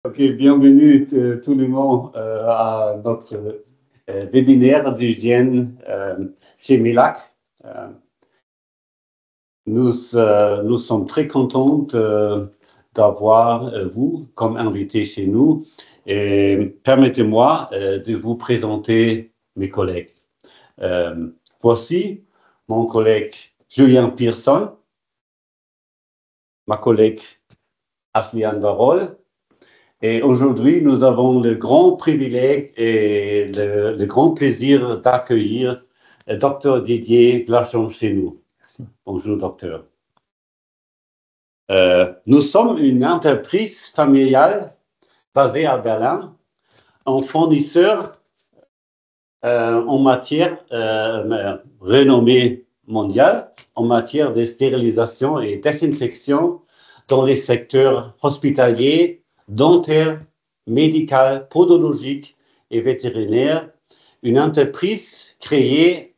Ok, bienvenue tout le monde à notre webinaire d'hygiène chez MELAC. Nous sommes très contents d'avoir vous comme invité chez nous. Et permettez-moi de vous présenter mes collègues. Voici mon collègue Julien Pearson, ma collègue Asliane Varol. Et aujourd'hui, nous avons le grand privilège et le grand plaisir d'accueillir le docteur Didier Glachon chez nous. Merci. Bonjour, docteur. Nous sommes une entreprise familiale basée à Berlin, un fournisseur en matière renommée mondiale, en matière de stérilisation et désinfection dans les secteurs hospitaliers, dentaire, médical, podologique et vétérinaire, une entreprise créée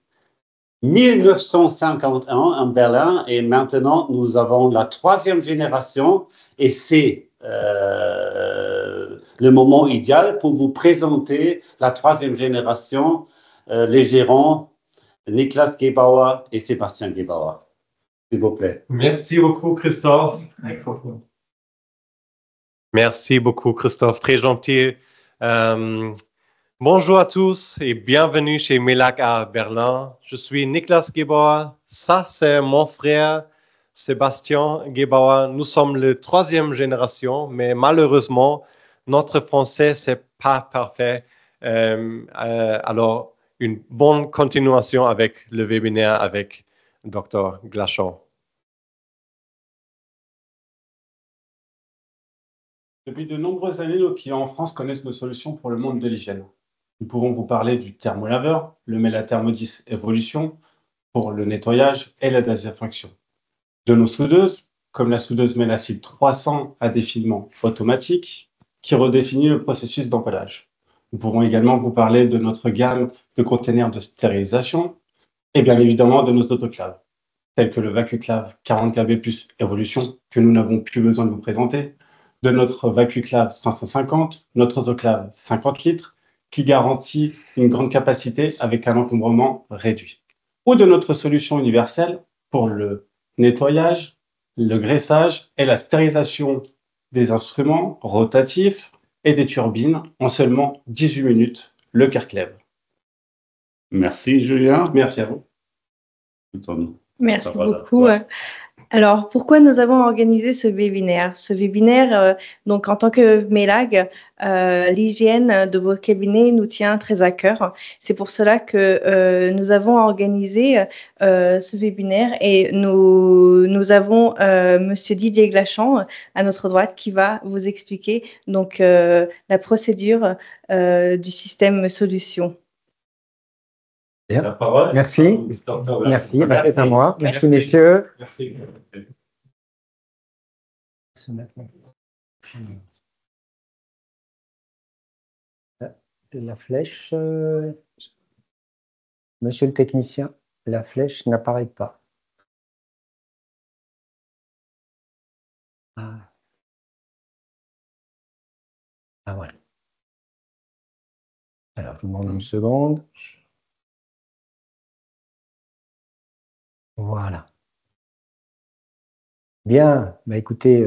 en 1951 en Berlin et maintenant nous avons la 3e génération et c'est le moment idéal pour vous présenter la 3e génération, les gérants Niklas Gebauer et Sébastien Gebauer. S'il vous plaît. Merci beaucoup, Christophe. Merci beaucoup, Christophe. Très gentil. Bonjour à tous et bienvenue chez MELAC à Berlin. Je suis Niklas Gebauer. Ça, c'est mon frère Sébastien Gebauer. Nous sommes la 3e génération, mais malheureusement, notre français, c'est pas parfait. Alors, une bonne continuation avec le webinaire avec Dr. Glachon. Depuis de nombreuses années, nos clients en France connaissent nos solutions pour le monde de l'hygiène. Nous pouvons vous parler du thermolaveur, le Melathermodis Evolution pour le nettoyage et la désinfection. De nos soudeuses, comme la soudeuse Melacil 300 à défilement automatique, qui redéfinit le processus d'emballage. Nous pouvons également vous parler de notre gamme de containers de stérilisation et bien évidemment de nos autoclaves, tels que le VacuClave 40 kb+ Evolution, que nous n'avons plus besoin de vous présenter, de notre VacuClave 550, notre autoclave 50 litres, qui garantit une grande capacité avec un encombrement réduit. Ou de notre solution universelle pour le nettoyage, le graissage et la stérilisation des instruments rotatifs et des turbines en seulement 18 minutes, le Kerklev. Merci, Julien. Merci à vous. Merci beaucoup. Alors, pourquoi nous avons organisé ce webinaire? Ce webinaire, donc en tant que MELAG, l'hygiène de vos cabinets nous tient très à cœur. C'est pour cela que nous avons organisé ce webinaire et nous avons Monsieur Didier Glachon à notre droite qui va vous expliquer donc la procédure du système solution. Bien. Merci. Merci. C'est à moi. Merci, messieurs. Merci. La flèche. Monsieur le technicien, la flèche n'apparaît pas. Ah voilà. Alors, je vous demande une seconde. Voilà. Bien, bah écoutez,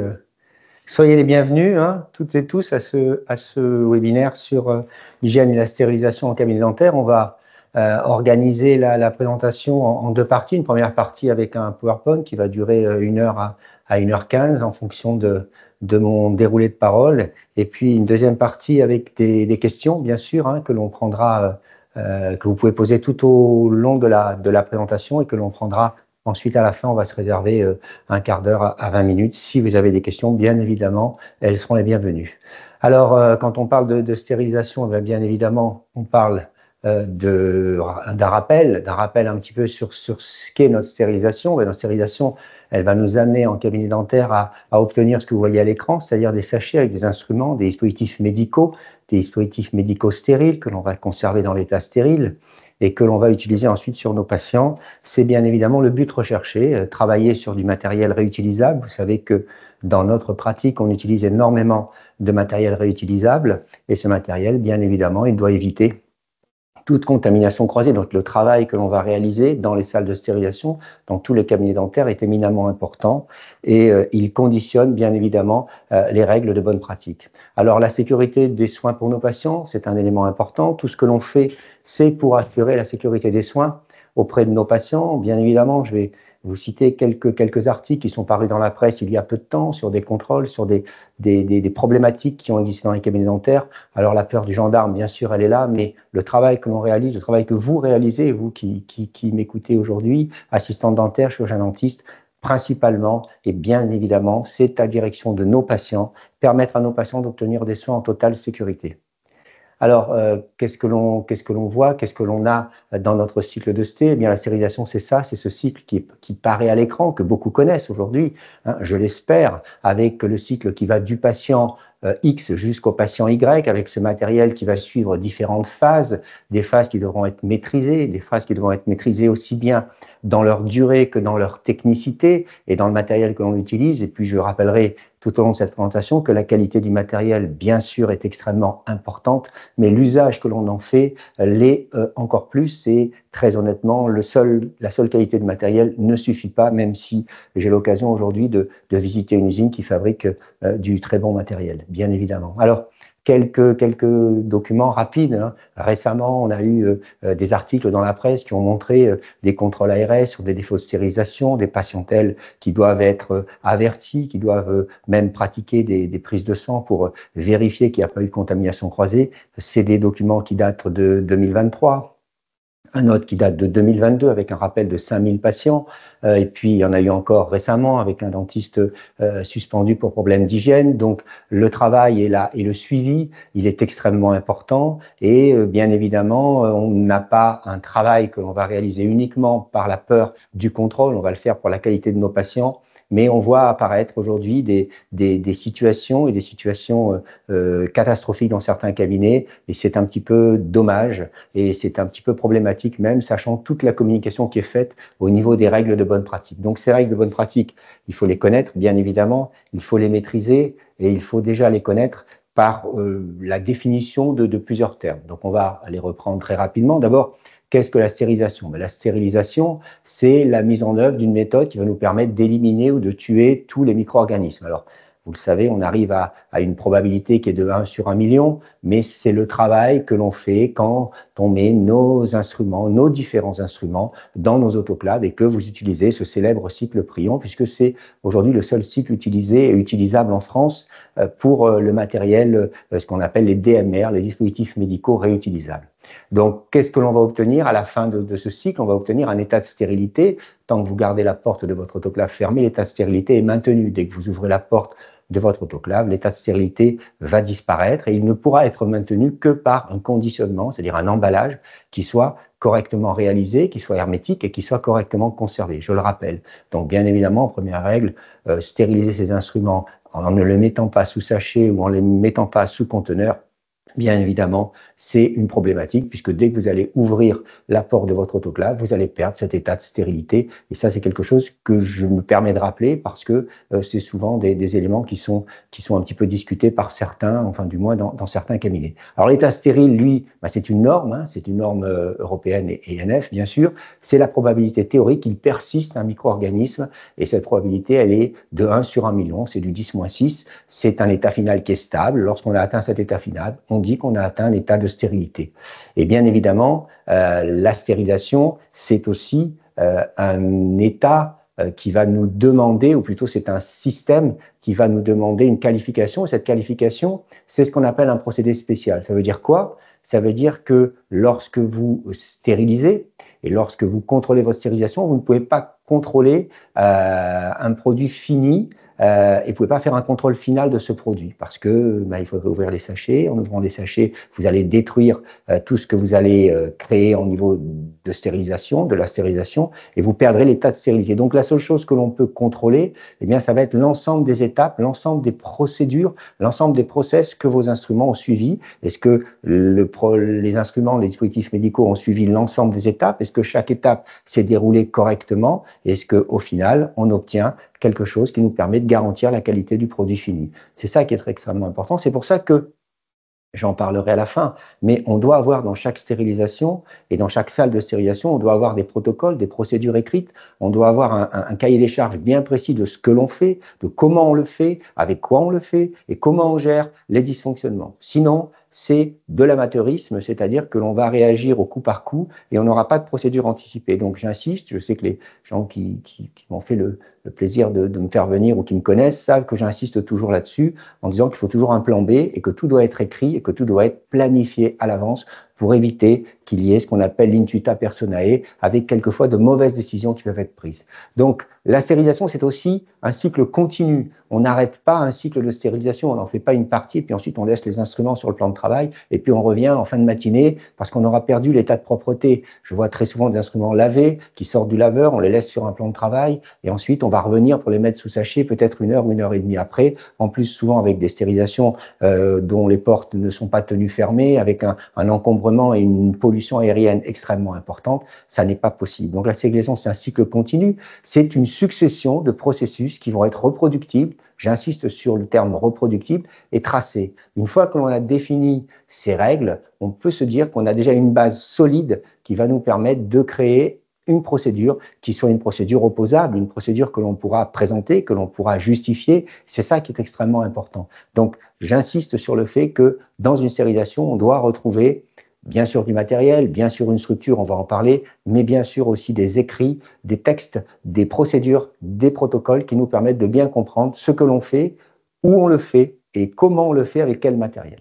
soyez les bienvenus, hein, toutes et tous, à ce webinaire sur l'hygiène et la stérilisation en cabinet dentaire. On va organiser la présentation en 2 parties. Une première partie avec un PowerPoint qui va durer 1 heure à 1h15 en fonction de mon déroulé de parole. Et puis une deuxième partie avec des questions, bien sûr, hein, que l'on prendra, que vous pouvez poser tout au long de la présentation et que l'on prendra ensuite à la fin. On va se réserver un quart d'heure à 20 minutes. Si vous avez des questions, bien évidemment, elles seront les bienvenues. Alors, quand on parle de stérilisation, bien évidemment, on parle d'un rappel un petit peu sur ce qu'est notre stérilisation. Notre stérilisation, elle va nous amener en cabinet dentaire à obtenir ce que vous voyez à l'écran, c'est-à-dire des sachets avec des instruments, des dispositifs médicaux stériles que l'on va conserver dans l'état stérile et que l'on va utiliser ensuite sur nos patients. C'est bien évidemment le but recherché, travailler sur du matériel réutilisable. Vous savez que Dans notre pratique, on utilise énormément de matériel réutilisable et ce matériel, bien évidemment, il doit éviter toute contamination croisée. Donc, le travail que l'on va réaliser dans les salles de stérilisation, dans tous les cabinets dentaires, est éminemment important et il conditionne, bien évidemment, les règles de bonne pratique. Alors, la sécurité des soins pour nos patients, c'est un élément important. Tout ce que l'on fait, c'est pour assurer la sécurité des soins auprès de nos patients. Bien évidemment, je vais vous citer quelques articles qui sont parus dans la presse il y a peu de temps sur des contrôles, sur des problématiques qui ont existé dans les cabinets dentaires. Alors la peur du gendarme, bien sûr, elle est là, mais le travail que l'on réalise, le travail que vous réalisez, vous qui m'écoutez aujourd'hui, assistante dentaire, chirurgien dentiste, principalement et bien évidemment, c'est à direction de nos patients, permettre à nos patients d'obtenir des soins en totale sécurité. Alors, qu'est-ce que l'on voit, qu'est-ce que l'on a dans notre cycle de sté? Eh bien, la stérilisation, c'est ça, c'est ce cycle qui paraît à l'écran, que beaucoup connaissent aujourd'hui, hein, je l'espère, avec le cycle qui va du patient X jusqu'au patient Y, avec ce matériel qui va suivre différentes phases, des phases qui devront être maîtrisées, des phases qui devront être maîtrisées aussi bien dans leur durée que dans leur technicité et dans le matériel que l'on utilise. Et puis, je rappellerai tout au long de cette présentation que la qualité du matériel, bien sûr, est extrêmement importante, mais l'usage que l'on en fait l'est encore plus et très honnêtement, la seule qualité de matériel ne suffit pas, même si j'ai l'occasion aujourd'hui de visiter une usine qui fabrique du très bon matériel, bien évidemment. Alors, quelques documents rapides. Hein. Récemment, on a eu des articles dans la presse qui ont montré des contrôles ARS sur des défauts de stérilisation, des patientèles qui doivent être avertis, qui doivent même pratiquer des prises de sang pour vérifier qu'il n'y a pas eu de contamination croisée. C'est des documents qui datent de 2023. Un autre qui date de 2022 avec un rappel de 5000 patients. Et puis, il y en a eu encore récemment avec un dentiste suspendu pour problème d'hygiène. Donc, le travail et le suivi, il est extrêmement important. Et bien évidemment, on n'a pas un travail que l'on va réaliser uniquement par la peur du contrôle. On va le faire pour la qualité de nos patients. Mais on voit apparaître aujourd'hui des situations et des situations catastrophiques dans certains cabinets et c'est un petit peu dommage et c'est un petit peu problématique même, sachant toute la communication qui est faite au niveau des règles de bonne pratique. Donc ces règles de bonne pratique, il faut les connaître, bien évidemment, il faut les maîtriser et il faut déjà les connaître par la définition de plusieurs termes. Donc on va les reprendre très rapidement. D'abord, qu'est-ce que la stérilisation? La stérilisation, c'est la mise en œuvre d'une méthode qui va nous permettre d'éliminer ou de tuer tous les micro-organismes. Alors, vous le savez, on arrive à une probabilité qui est de 1 sur 1 million, mais c'est le travail que l'on fait quand on met nos instruments, nos différents instruments dans nos autoclaves et que vous utilisez ce célèbre cycle Prion, puisque c'est aujourd'hui le seul cycle utilisé et utilisable en France pour le matériel, ce qu'on appelle les DMR, les dispositifs médicaux réutilisables. Donc, qu'est-ce que l'on va obtenir à la fin de ce cycle? On va obtenir un état de stérilité. Tant que vous gardez la porte de votre autoclave fermée, l'état de stérilité est maintenu. Dès que vous ouvrez la porte de votre autoclave, l'état de stérilité va disparaître et il ne pourra être maintenu que par un conditionnement, c'est-à-dire un emballage qui soit correctement réalisé, qui soit hermétique et qui soit correctement conservé. Je le rappelle. Donc, bien évidemment, première règle, stériliser ces instruments en ne les mettant pas sous sachet ou en ne les mettant pas sous conteneur. Bien évidemment, c'est une problématique puisque dès que vous allez ouvrir la porte de votre autoclave, vous allez perdre cet état de stérilité. Et ça, c'est quelque chose que je me permets de rappeler parce que c'est souvent des éléments qui sont un petit peu discutés par certains, enfin du moins dans certains cabinets. Alors l'état stérile, lui, c'est une norme, hein, c'est une norme européenne et ENF, bien sûr. C'est la probabilité théorique qu'il persiste un micro-organisme et cette probabilité, elle est de 1 sur 1 million, c'est du 10-6. C'est un état final qui est stable. Lorsqu'on a atteint cet état final, on dit qu'on a atteint l'état de stérilité. Et bien évidemment, la stérilisation, c'est aussi un état qui va nous demander, ou plutôt c'est un système qui va nous demander une qualification. Et cette qualification, c'est ce qu'on appelle un procédé spécial. Ça veut dire quoi? Ça veut dire que lorsque vous stérilisez et lorsque vous contrôlez votre stérilisation, vous ne pouvez pas contrôler un produit fini et vous ne pouvez pas faire un contrôle final de ce produit parce que il faudrait ouvrir les sachets. En ouvrant les sachets, vous allez détruire tout ce que vous allez créer au niveau de stérilisation, de la stérilisation, et vous perdrez l'état de stérilité. Donc la seule chose que l'on peut contrôler, eh bien, ça va être l'ensemble des étapes, l'ensemble des procédures, l'ensemble des process que vos instruments ont suivis. Est-ce que les instruments, les dispositifs médicaux ont suivi l'ensemble des étapes? Est-ce que chaque étape s'est déroulée correctement? Est-ce qu'au final, on obtient quelque chose qui nous permet de garantir la qualité du produit fini. C'est ça qui est extrêmement important. C'est pour ça que, j'en parlerai à la fin, mais on doit avoir dans chaque stérilisation et dans chaque salle de stérilisation, on doit avoir des protocoles, des procédures écrites, on doit avoir un cahier des charges bien précis de ce que l'on fait, de comment on le fait, avec quoi on le fait et comment on gère les dysfonctionnements. Sinon, c'est de l'amateurisme, c'est-à-dire que l'on va réagir au coup par coup et on n'aura pas de procédure anticipée. Donc j'insiste, je sais que les gens qui m'ont fait le plaisir de me faire venir ou qui me connaissent savent que j'insiste toujours là-dessus en disant qu'il faut toujours un plan B et que tout doit être écrit et que tout doit être planifié à l'avance pour éviter qu'il y ait ce qu'on appelle l'intuita personae, avec quelquefois de mauvaises décisions qui peuvent être prises. Donc, la stérilisation, c'est aussi un cycle continu. On n'arrête pas un cycle de stérilisation, on n'en fait pas une partie, puis ensuite on laisse les instruments sur le plan de travail, et puis on revient en fin de matinée parce qu'on aura perdu l'état de propreté. Je vois très souvent des instruments lavés qui sortent du laveur, on les laisse sur un plan de travail, et ensuite on va revenir pour les mettre sous sachet peut-être 1 heure, 1 heure et demie après, en plus souvent avec des stérilisations dont les portes ne sont pas tenues fermées, avec un encombrement et une pollution aérienne extrêmement importante, ça n'est pas possible. Donc la stérilisation, c'est un cycle continu, c'est une succession de processus qui vont être reproductibles, j'insiste sur le terme reproductible, et tracés. Une fois que l'on a défini ces règles, on peut se dire qu'on a déjà une base solide qui va nous permettre de créer une procédure qui soit une procédure opposable, une procédure que l'on pourra présenter, que l'on pourra justifier. C'est ça qui est extrêmement important. Donc, j'insiste sur le fait que dans une stérilisation, on doit retrouver bien sûr du matériel, bien sûr une structure, on va en parler, mais bien sûr aussi des écrits, des textes, des procédures, des protocoles qui nous permettent de bien comprendre ce que l'on fait, où on le fait et comment on le fait avec quel matériel.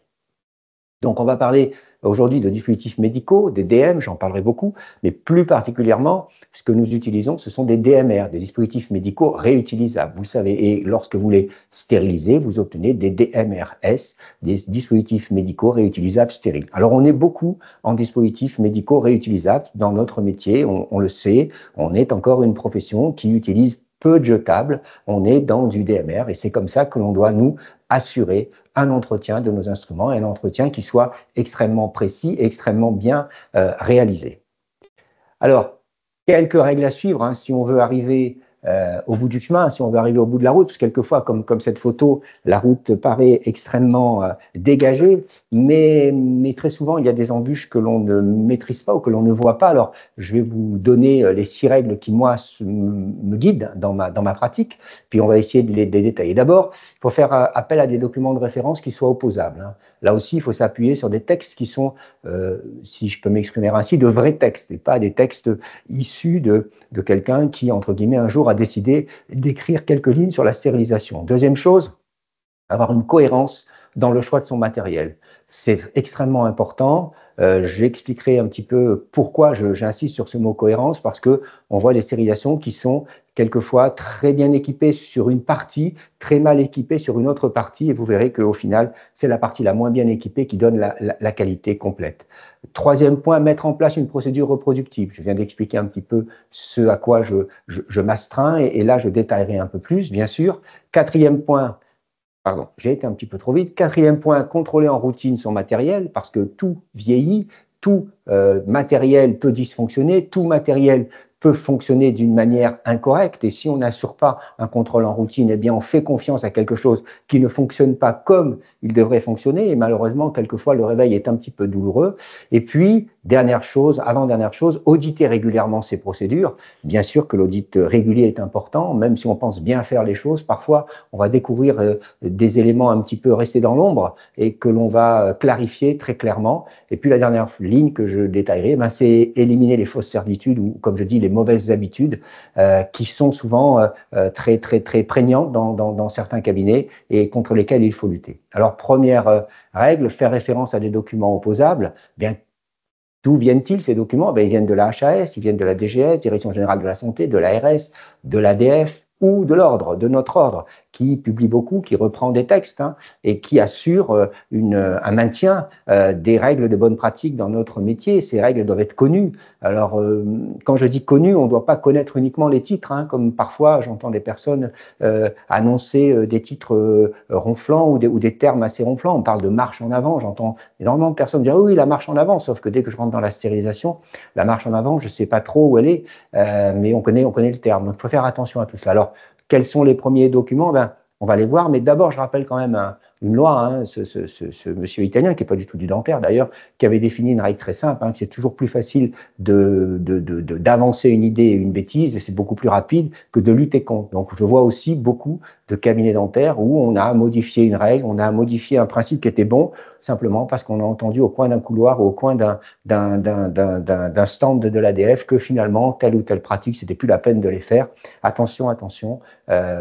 Donc, on va parler aujourd'hui de dispositifs médicaux, des DM, j'en parlerai beaucoup, mais plus particulièrement, ce que nous utilisons, ce sont des DMR, des dispositifs médicaux réutilisables. Vous le savez, et lorsque vous les stérilisez, vous obtenez des DMRS, des dispositifs médicaux réutilisables stériles. Alors, on est beaucoup en dispositifs médicaux réutilisables dans notre métier, on le sait, on est encore une profession qui utilise peu de jetables, on est dans du DMR et c'est comme ça que l'on doit nous assurer un entretien de nos instruments et un entretien qui soit extrêmement précis et extrêmement bien réalisé. Alors, quelques règles à suivre hein, si on veut arriver au bout du chemin, si on veut arriver au bout de la route, parce que quelquefois, comme cette photo, la route paraît extrêmement dégagée, mais très souvent, il y a des embûches que l'on ne maîtrise pas ou que l'on ne voit pas. Alors, je vais vous donner les 6 règles qui, moi, me guident dans ma pratique, puis on va essayer de les détailler. D'abord, il faut faire appel à des documents de référence qui soient opposables. Hein. Là aussi, il faut s'appuyer sur des textes qui sont, si je peux m'exprimer ainsi, de vrais textes, et pas des textes issus de quelqu'un qui, entre guillemets, un jour a décidé d'écrire quelques lignes sur la stérilisation. Deuxième chose, avoir une cohérence dans le choix de son matériel. C'est extrêmement important. J'expliquerai un petit peu pourquoi j'insiste sur ce mot cohérence, parce que on voit des stérilisations qui sont quelquefois très bien équipées sur une partie, très mal équipées sur une autre partie, et vous verrez qu'au final, c'est la partie la moins bien équipée qui donne la qualité complète. Troisième point, mettre en place une procédure reproductive. Je viens d'expliquer un petit peu ce à quoi je m'astreins, et là, je détaillerai un peu plus, bien sûr. Quatrième point, pardon, j'ai été un petit peu trop vite. Quatrième point, contrôler en routine son matériel, parce que tout vieillit, tout matériel peut dysfonctionner, tout matériel peut fonctionner d'une manière incorrecte, et si on n'assure pas un contrôle en routine, eh bien on fait confiance à quelque chose qui ne fonctionne pas comme il devrait fonctionner, et malheureusement, quelquefois, le réveil est un petit peu douloureux. Et puis, dernière chose, avant-dernière chose, auditer régulièrement ces procédures. Bien sûr que l'audit régulier est important, même si on pense bien faire les choses, parfois on va découvrir des éléments un petit peu restés dans l'ombre et que l'on va clarifier très clairement. Et puis la dernière ligne que je détaillerai, ben, c'est éliminer les fausses certitudes ou, comme je dis, les mauvaises habitudes qui sont souvent très prégnantes dans certains cabinets et contre lesquels il faut lutter. Alors, première règle, faire référence à des documents opposables. Bien, d'où viennent-ils ces documents? Bien, ils viennent de la HAS, ils viennent de la DGS, Direction Générale de la Santé, de l'ARS, de l'ADF ou de l'ordre, de notre ordre, qui publie beaucoup, qui reprend des textes hein, et qui assure un maintien des règles de bonne pratique dans notre métier. Ces règles doivent être connues. Alors, quand je dis connues, on ne doit pas connaître uniquement les titres, hein, comme parfois j'entends des personnes annoncer des titres ronflants ou des termes assez ronflants. On parle de marche en avant. J'entends énormément de personnes dire oui, la marche en avant, sauf que dès que je rentre dans la stérilisation, la marche en avant, je ne sais pas trop où elle est, mais on connaît le terme. Donc, il faut faire attention à tout cela. Alors, Quels sont les premiers documents? On va les voir, mais d'abord, je rappelle quand même une loi, hein, ce monsieur italien, qui n'est pas du tout du dentaire d'ailleurs, qui avait défini une règle très simple, hein, que c'est toujours plus facile d'avancer une idée et une bêtise, et c'est beaucoup plus rapide que de lutter contre. Donc, je vois aussi beaucoup de cabinets dentaires où on a modifié une règle, on a modifié un principe qui était bon, simplement parce qu'on a entendu au coin d'un couloir ou au coin d'un stand de l'ADF que finalement, telle ou telle pratique, c'était plus la peine de les faire. Attention, attention,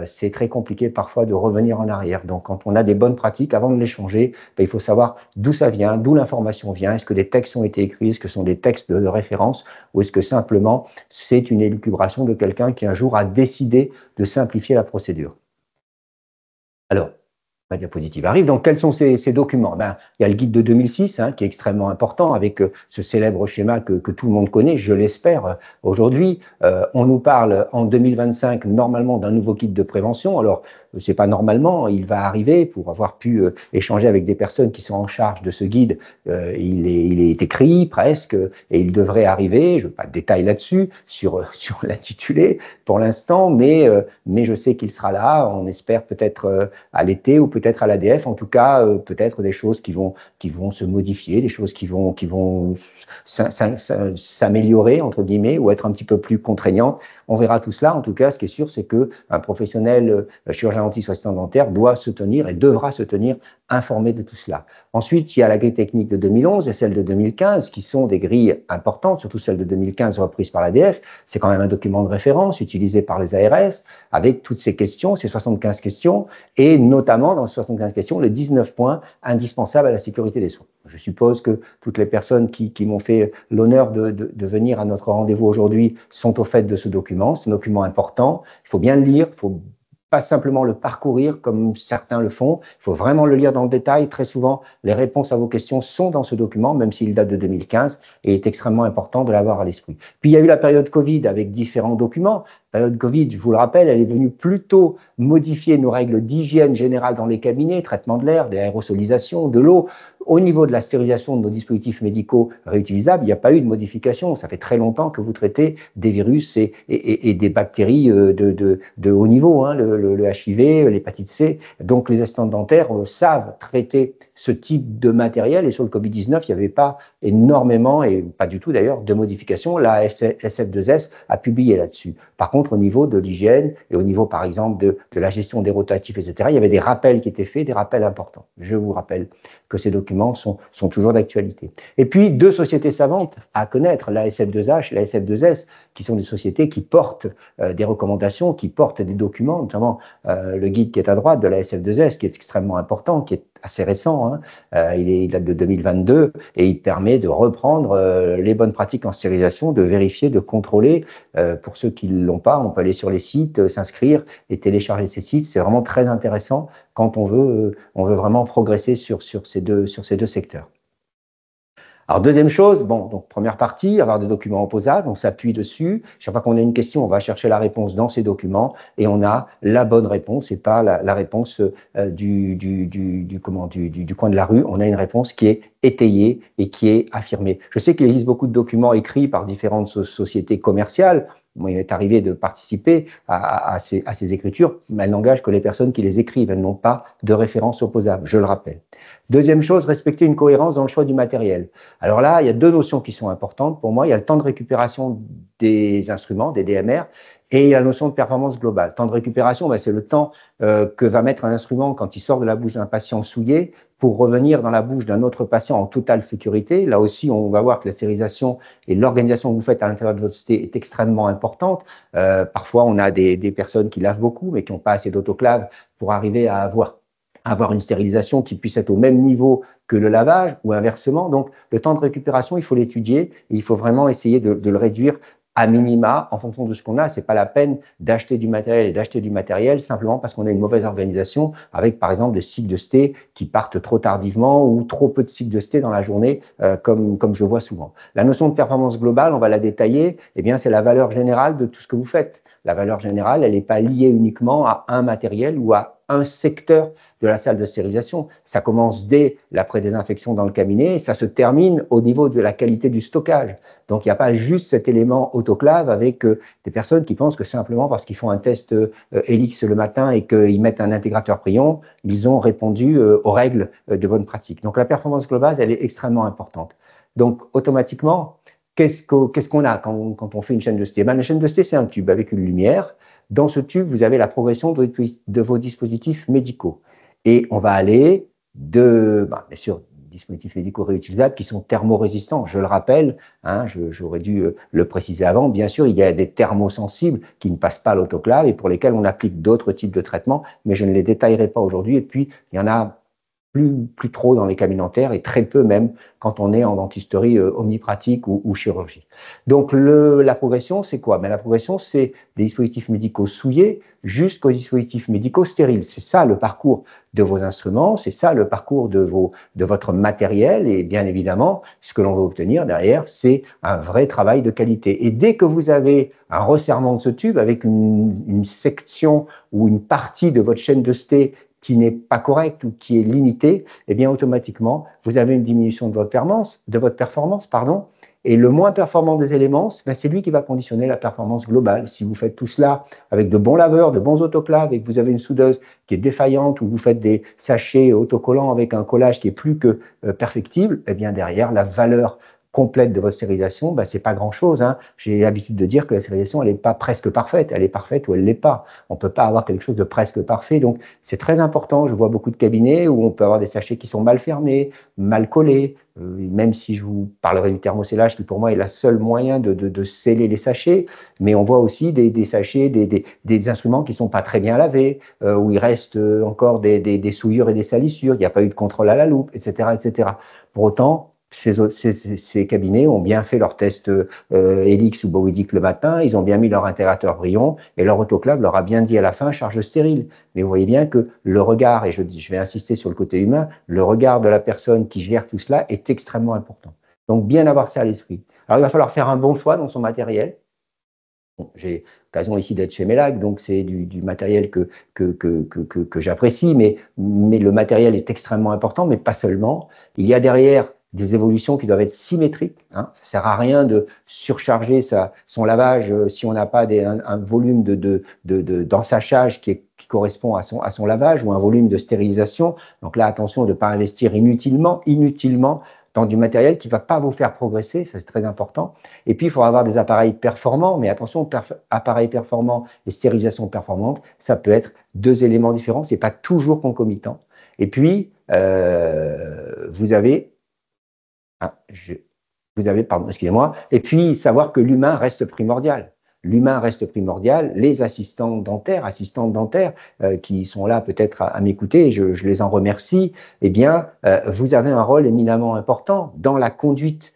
c'est très compliqué parfois de revenir en arrière. Donc, quand on a des bonnes pratiques, avant de les changer, il faut savoir d'où ça vient, d'où l'information vient. Est-ce que des textes ont été écrits? Est-ce que ce sont des textes de référence? Ou est-ce que simplement c'est une élucubration de quelqu'un qui un jour a décidé de simplifier la procédure? Alors, la diapositive arrive. Donc, quels sont ces documents? Il y a le guide de 2006, hein, qui est extrêmement important, avec ce célèbre schéma que tout le monde connaît, je l'espère, aujourd'hui. On nous parle en 2025, normalement, d'un nouveau guide de prévention. Alors, c'est pas normalement, il va arriver. Pour avoir pu échanger avec des personnes qui sont en charge de ce guide, il est écrit presque, et il devrait arriver. Je veux pas de détails là-dessus, sur l'intitulé pour l'instant, mais je sais qu'il sera là. On espère peut-être à l'été ou peut-être à l'ADF, en tout cas, peut-être des choses qui vont se modifier, des choses qui vont s'améliorer, entre guillemets, ou être un petit peu plus contraignantes. On verra tout cela. En tout cas, ce qui est sûr, c'est qu'un professionnel chirurgien dentiste ou assistant dentaire doit se tenir et devra se tenir informé de tout cela. Ensuite, il y a la grille technique de 2011 et celle de 2015, qui sont des grilles importantes, surtout celle de 2015 reprise par l'ADF. C'est quand même un document de référence utilisé par les ARS, avec toutes ces questions, ces 75 questions, et notamment dans ces 75 questions, les 19 points indispensables à la sécurité des soins. Je suppose que toutes les personnes qui m'ont fait l'honneur de venir à notre rendez-vous aujourd'hui sont au fait de ce document. C'est un document important, il faut bien le lire, il faut pas simplement le parcourir comme certains le font, il faut vraiment le lire dans le détail. Très souvent, les réponses à vos questions sont dans ce document, même s'il date de 2015, et il est extrêmement important de l'avoir à l'esprit. Puis il y a eu la période Covid avec différents documents. La période Covid, je vous le rappelle, elle est venue plutôt modifier nos règles d'hygiène générale dans les cabinets, traitement de l'air, d'aérosоlisation, de l'eau. Au niveau de la stérilisation de nos dispositifs médicaux réutilisables, il n'y a pas eu de modification. Ça fait très longtemps que vous traitez des virus et des bactéries de haut niveau, hein, le HIV, l'hépatite C. Donc les assistants dentaires savent traiter ce type de matériel, et sur le Covid-19, il n'y avait pas énormément, et pas du tout d'ailleurs, de modifications. La SF2S a publié là-dessus. Par contre, au niveau de l'hygiène et au niveau, par exemple, de la gestion des rotatifs, etc., il y avait des rappels qui étaient faits, des rappels importants. Je vous rappelle que ces documents sont toujours d'actualité. Et puis, deux sociétés savantes à connaître, la SF2H et la SF2S, qui sont des sociétés qui portent des recommandations, qui portent des documents, notamment le guide qui est à droite de la SF2S, qui est extrêmement important, qui est assez récent, hein. Il date de 2022 et il permet de reprendre les bonnes pratiques en stérilisation, de vérifier, de contrôler. Pour ceux qui ne l'ont pas, on peut aller sur les sites, s'inscrire et télécharger ces sites. C'est vraiment très intéressant quand on veut vraiment progresser sur ces deux secteurs. Alors, deuxième chose, bon, donc première partie, avoir des documents opposables, on s'appuie dessus. Chaque fois qu'on a une question, on va chercher la réponse dans ces documents et on a la bonne réponse et pas la réponse du coin de la rue. On a une réponse qui est étayée et qui est affirmée. Je sais qu'il existe beaucoup de documents écrits par différentes sociétés commerciales. Moi, il m'est arrivé de participer à ces écritures, mais elles n'engagent que les personnes qui les écrivent. Elles n'ont pas de référence opposable, je le rappelle. Deuxième chose, respecter une cohérence dans le choix du matériel. Alors là, il y a deux notions qui sont importantes pour moi. Il y a le temps de récupération des instruments, des DMR, et il y a la notion de performance globale. Temps de récupération, c'est le temps que va mettre un instrument quand il sort de la bouche d'un patient souillé pour revenir dans la bouche d'un autre patient en totale sécurité. Là aussi, on va voir que la stérilisation et l'organisation que vous faites à l'intérieur de votre cité est extrêmement importante. Parfois, on a des personnes qui lavent beaucoup, mais qui n'ont pas assez d'autoclave pour arriver à avoir une stérilisation qui puisse être au même niveau que le lavage ou inversement. Donc, le temps de récupération, il faut l'étudier et il faut vraiment essayer de le réduire à minima en fonction de ce qu'on a. C'est pas la peine d'acheter du matériel et d'acheter du matériel simplement parce qu'on a une mauvaise organisation avec, par exemple, des cycles de sté qui partent trop tardivement ou trop peu de cycles de sté dans la journée, comme je vois souvent. La notion de performance globale, on va la détailler. Eh bien, c'est la valeur générale de tout ce que vous faites. la valeur générale, elle n'est pas liée uniquement à un matériel ou à un secteur de la salle de stérilisation. Ça commence dès la pré-désinfection dans le cabinet et ça se termine au niveau de la qualité du stockage. Donc, il n'y a pas juste cet élément autoclave avec des personnes qui pensent que simplement parce qu'ils font un test Helix le matin et qu'ils mettent un intégrateur prion, ils ont répondu aux règles de bonne pratique. Donc, la performance globale, elle est extrêmement importante. Donc, automatiquement, qu'est-ce qu'on a quand on fait une chaîne de sté? La chaîne de sté, c'est un tube avec une lumière. Dans ce tube, vous avez la progression de vos dispositifs médicaux. Et on va aller bien sûr, dispositifs médicaux réutilisables qui sont thermorésistants. Je le rappelle, hein, j'aurais dû le préciser avant, bien sûr, il y a des thermosensibles qui ne passent pas à l'autoclave et pour lesquels on applique d'autres types de traitements, mais je ne les détaillerai pas aujourd'hui. Et puis, il y en a plus trop dans les cabinets dentaires et très peu même quand on est en dentisterie omnipratique ou chirurgie. Donc la progression, c'est quoi? La progression, c'est des dispositifs médicaux souillés jusqu'aux dispositifs médicaux stériles. C'est ça le parcours de vos instruments, c'est ça le parcours de votre matériel et bien évidemment, ce que l'on veut obtenir derrière, c'est un vrai travail de qualité. Et dès que vous avez un resserrement de ce tube avec une section ou une partie de votre chaîne de sté qui n'est pas correct ou qui est limité, eh bien automatiquement, vous avez une diminution de votre performance, et le moins performant des éléments, c'est lui qui va conditionner la performance globale. Si vous faites tout cela avec de bons laveurs, de bons autoclaves, et que vous avez une soudeuse qui est défaillante, ou vous faites des sachets autocollants avec un collage qui est plus que perfectible, eh bien derrière, la valeur complète de votre stérilisation, c'est pas grand-chose. Hein. J'ai l'habitude de dire que la stérilisation, elle n'est pas presque parfaite. Elle est parfaite ou elle l'est pas. On peut pas avoir quelque chose de presque parfait. Donc, c'est très important. Je vois beaucoup de cabinets où on peut avoir des sachets qui sont mal fermés, mal collés. Même si je vous parlerai du thermoscellage, qui pour moi est le seul moyen de sceller les sachets. Mais on voit aussi des sachets, des instruments qui sont pas très bien lavés, où il reste encore des souillures et des salissures. Il n'y a pas eu de contrôle à la loupe, etc., etc. Pour autant, ces cabinets ont bien fait leur test Helix ou Bowidic le matin, ils ont bien mis leur intégrateur Brion et leur autoclave leur a bien dit à la fin charge stérile. Mais vous voyez bien que le regard, et je vais insister sur le côté humain, le regard de la personne qui gère tout cela est extrêmement important. Donc bien avoir ça à l'esprit. Alors il va falloir faire un bon choix dans son matériel. Bon, j'ai l'occasion ici d'être chez Melag, donc c'est du matériel que j'apprécie, mais le matériel est extrêmement important, mais pas seulement. Il y a derrière des évolutions qui doivent être symétriques. Hein. Ça sert à rien de surcharger son lavage si on n'a pas un volume d'ensachage qui correspond à son lavage ou un volume de stérilisation. Donc là, attention de ne pas investir inutilement dans du matériel qui ne va pas vous faire progresser, ça c'est très important. Et puis, il faudra avoir des appareils performants, mais attention, appareils performants et stérilisation performante, ça peut être deux éléments différents, ce n'est pas toujours concomitant. Et puis, vous avez, pardon, excusez-moi, et puis savoir que l'humain reste primordial. L'humain reste primordial. Les assistantes dentaires qui sont là peut-être à m'écouter, je les en remercie, eh bien, vous avez un rôle éminemment important dans la conduite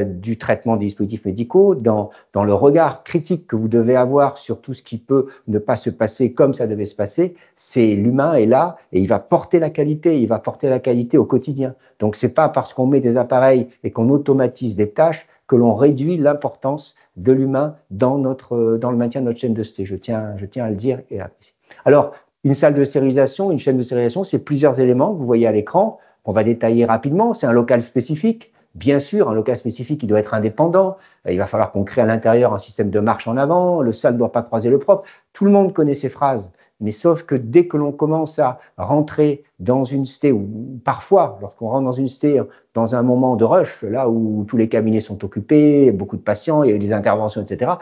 du traitement des dispositifs médicaux, dans le regard critique que vous devez avoir sur tout ce qui peut ne pas se passer comme ça devait se passer. C'est l'humain est là et il va porter la qualité, au quotidien. Donc, c'est pas parce qu'on met des appareils et qu'on automatise des tâches que l'on réduit l'importance de l'humain dans le maintien de notre chaîne de sté. Je tiens à le dire et à l'apprécier. Alors, une salle de stérilisation, une chaîne de stérilisation, c'est plusieurs éléments que vous voyez à l'écran, qu'on va détailler rapidement. C'est un local spécifique. Bien sûr, un local spécifique qui doit être indépendant. Il va falloir qu'on crée à l'intérieur un système de marche en avant. Le sale ne doit pas croiser le propre. Tout le monde connaît ces phrases. Mais sauf que dès que l'on commence à rentrer dans une sté, ou parfois, lorsqu'on rentre dans une sté, dans un moment de rush, là où tous les cabinets sont occupés, beaucoup de patients, il y a eu des interventions, etc.,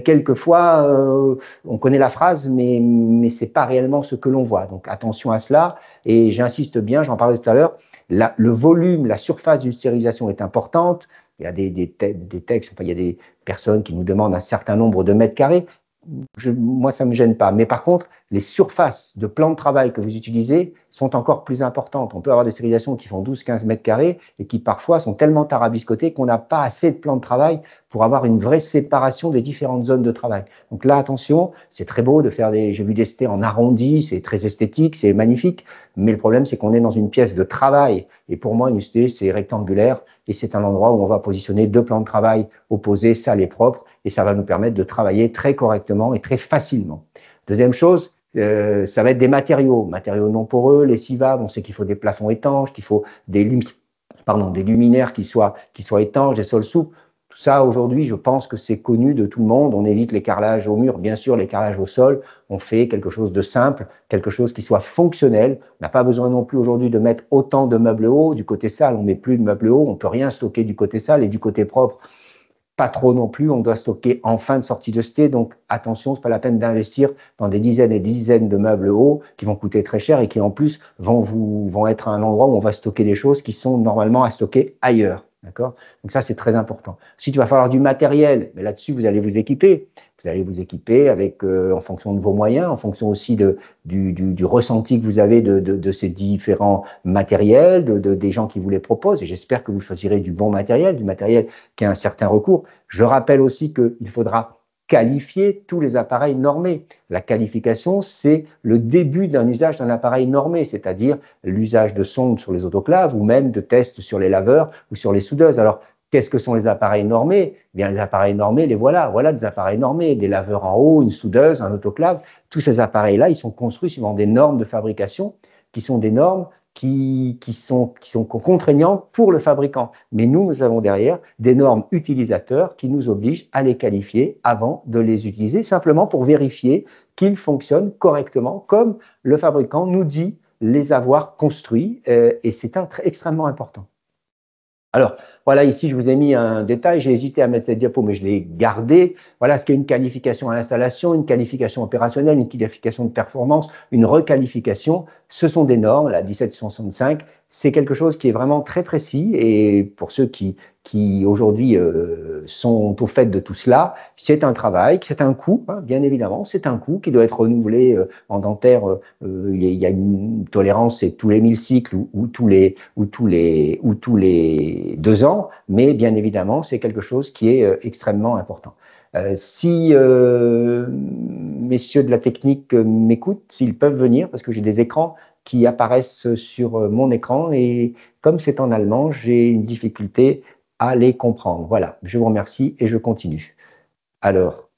quelquefois, on connaît la phrase, mais ce n'est pas réellement ce que l'on voit. Donc attention à cela. Et j'insiste bien, j'en parlais tout à l'heure, le volume, la surface d'une stérilisation est importante. Il y a des textes, il y a des personnes qui nous demandent un certain nombre de mètres carrés. Moi, ça ne me gêne pas. Mais par contre, les surfaces de plan de travail que vous utilisez sont encore plus importantes. On peut avoir des stérilisations qui font 12-15 mètres carrés et qui parfois sont tellement tarabiscotées qu'on n'a pas assez de plan de travail pour avoir une vraie séparation des différentes zones de travail. Donc là, attention, c'est très beau de faire j'ai vu des stés en arrondi, c'est très esthétique, c'est magnifique, mais le problème, c'est qu'on est dans une pièce de travail. Et pour moi, une sté, c'est rectangulaire et c'est un endroit où on va positionner 2 plans de travail opposés, sales et propres, et ça va nous permettre de travailler très correctement et très facilement. Deuxième chose, ça va être des matériaux non poreux, lessivables. On sait qu'il faut des plafonds étanches, qu'il faut des luminaires qui soient étanches, des sols souples. Tout ça, aujourd'hui, je pense que c'est connu de tout le monde. On évite les carrelages au mur, bien sûr, les carrelages au sol. On fait quelque chose de simple, quelque chose qui soit fonctionnel. On n'a pas besoin non plus aujourd'hui de mettre autant de meubles hauts. Du côté sale, on ne met plus de meubles hauts. On ne peut rien stocker du côté sale et du côté propre. Pas trop non plus, on doit stocker en fin de sortie de sté, donc attention, c'est pas la peine d'investir dans des dizaines et des dizaines de meubles hauts qui vont coûter très cher et qui en plus vont être un endroit où on va stocker des choses qui sont normalement à stocker ailleurs. D'accord? Donc ça, c'est très important. Ensuite, il va falloir du matériel, mais là-dessus, vous allez vous équiper. Vous allez vous équiper avec, en fonction de vos moyens, en fonction aussi du ressenti que vous avez de ces différents matériels, des gens qui vous les proposent. Et j'espère que vous choisirez du bon matériel, du matériel qui a un certain recours. Je rappelle aussi qu'il faudra qualifier tous les appareils normés. La qualification, c'est le début d'un usage d'un appareil normé, c'est-à-dire l'usage de sondes sur les autoclaves ou même de tests sur les laveurs ou sur les soudeuses. Alors, qu'est-ce que sont les appareils normés? Eh bien, les appareils normés, les voilà. Voilà des appareils normés, des laveurs en haut, une soudeuse, un autoclave. Tous ces appareils-là, ils sont construits suivant des normes de fabrication qui sont des normes qui sont contraignantes pour le fabricant. Mais nous avons derrière des normes utilisateurs qui nous obligent à les qualifier avant de les utiliser, simplement pour vérifier qu'ils fonctionnent correctement, comme le fabricant nous dit les avoir construits, et c'est extrêmement important. Alors, voilà, ici, je vous ai mis un détail. J'ai hésité à mettre cette diapo, mais je l'ai gardé. Voilà ce qu'est une qualification à l'installation, une qualification opérationnelle, une qualification de performance, une requalification. Ce sont des normes, la 1765. C'est quelque chose qui est vraiment très précis. Et pour ceux qui aujourd'hui sont au fait de tout cela, c'est un travail, c'est un coût, hein, bien évidemment. C'est un coût qui doit être renouvelé en dentaire. Il y a une tolérance, c'est tous les 1000 cycles ou tous les 2 ans, mais bien évidemment, c'est quelque chose qui est extrêmement important. Si messieurs de la technique m'écoutent, s'ils peuvent venir, parce que j'ai des écrans qui apparaissent sur mon écran et comme c'est en allemand, j'ai une difficulté à les comprendre. Voilà, je vous remercie et je continue. Alors,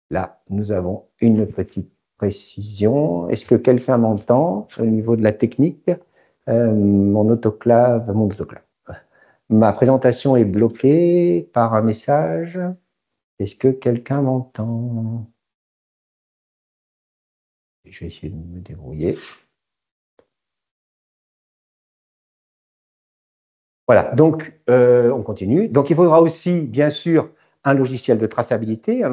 là, nous avons une petite précision. Est-ce que quelqu'un m'entend au niveau de la technique? Mon autoclave. Ma présentation est bloquée par un message. Est-ce que quelqu'un m'entend? Je vais essayer de me débrouiller. Voilà, donc on continue. Donc il faudra aussi, bien sûr, un logiciel de traçabilité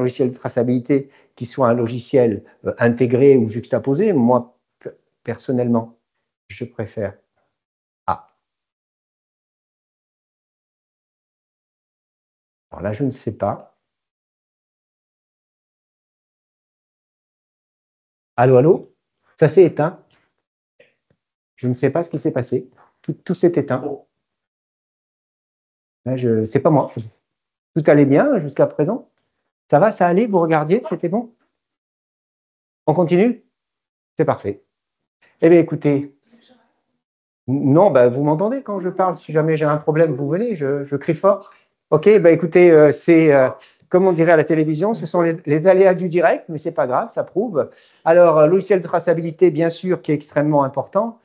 qui soit un logiciel intégré ou juxtaposé. Moi, personnellement, je préfère. Alors là, je ne sais pas. Allô, allô? Ça s'est éteint. Je ne sais pas ce qui s'est passé. Tout s'est éteint. Là, c'est pas moi. Tout allait bien jusqu'à présent? Ça va, ça allait? Vous regardiez? C'était bon? On continue? C'est parfait. Eh bien, écoutez. Non, bah, vous m'entendez quand je parle? Si jamais j'ai un problème, vous venez, je crie fort. Ok, bah, écoutez, c'est, comme on dirait à la télévision, ce sont les aléas du direct, mais c'est pas grave, ça prouve. Alors, logiciel de traçabilité, bien sûr, qui est extrêmement important,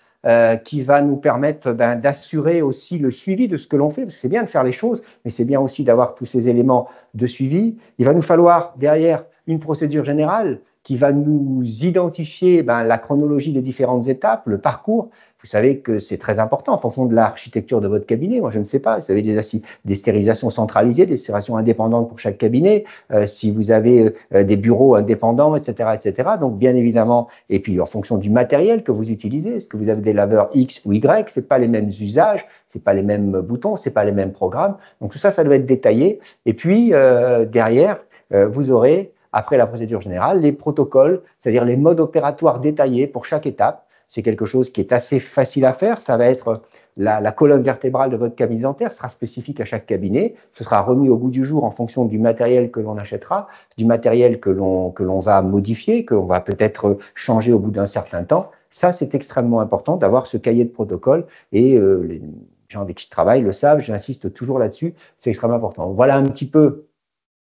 qui va nous permettre d'assurer aussi le suivi de ce que l'on fait, parce que c'est bien de faire les choses, mais c'est bien aussi d'avoir tous ces éléments de suivi. Il va nous falloir derrière une procédure générale qui va nous identifier la chronologie des différentes étapes, le parcours. Vous savez que c'est très important en fonction de l'architecture de votre cabinet. Moi, je ne sais pas. Vous avez des stérilisations centralisées, des stérilisations indépendantes pour chaque cabinet. Si vous avez des bureaux indépendants, etc., etc. Donc, bien évidemment, et puis en fonction du matériel que vous utilisez, est-ce que vous avez des laveurs X ou Y, c'est pas les mêmes usages, c'est pas les mêmes boutons, c'est pas les mêmes programmes. Donc tout ça, ça doit être détaillé. Et puis derrière, vous aurez après la procédure générale, les protocoles, c'est-à-dire les modes opératoires détaillés pour chaque étape. C'est quelque chose qui est assez facile à faire. Ça va être la colonne vertébrale de votre cabinet dentaire, sera spécifique à chaque cabinet. Ce sera remis au goût du jour en fonction du matériel que l'on achètera, du matériel que l'on va modifier, que l'on va peut-être changer au bout d'un certain temps. Ça, c'est extrêmement important d'avoir ce cahier de protocole et les gens avec qui je travaille le savent, j'insiste toujours là-dessus, c'est extrêmement important. Voilà un petit peu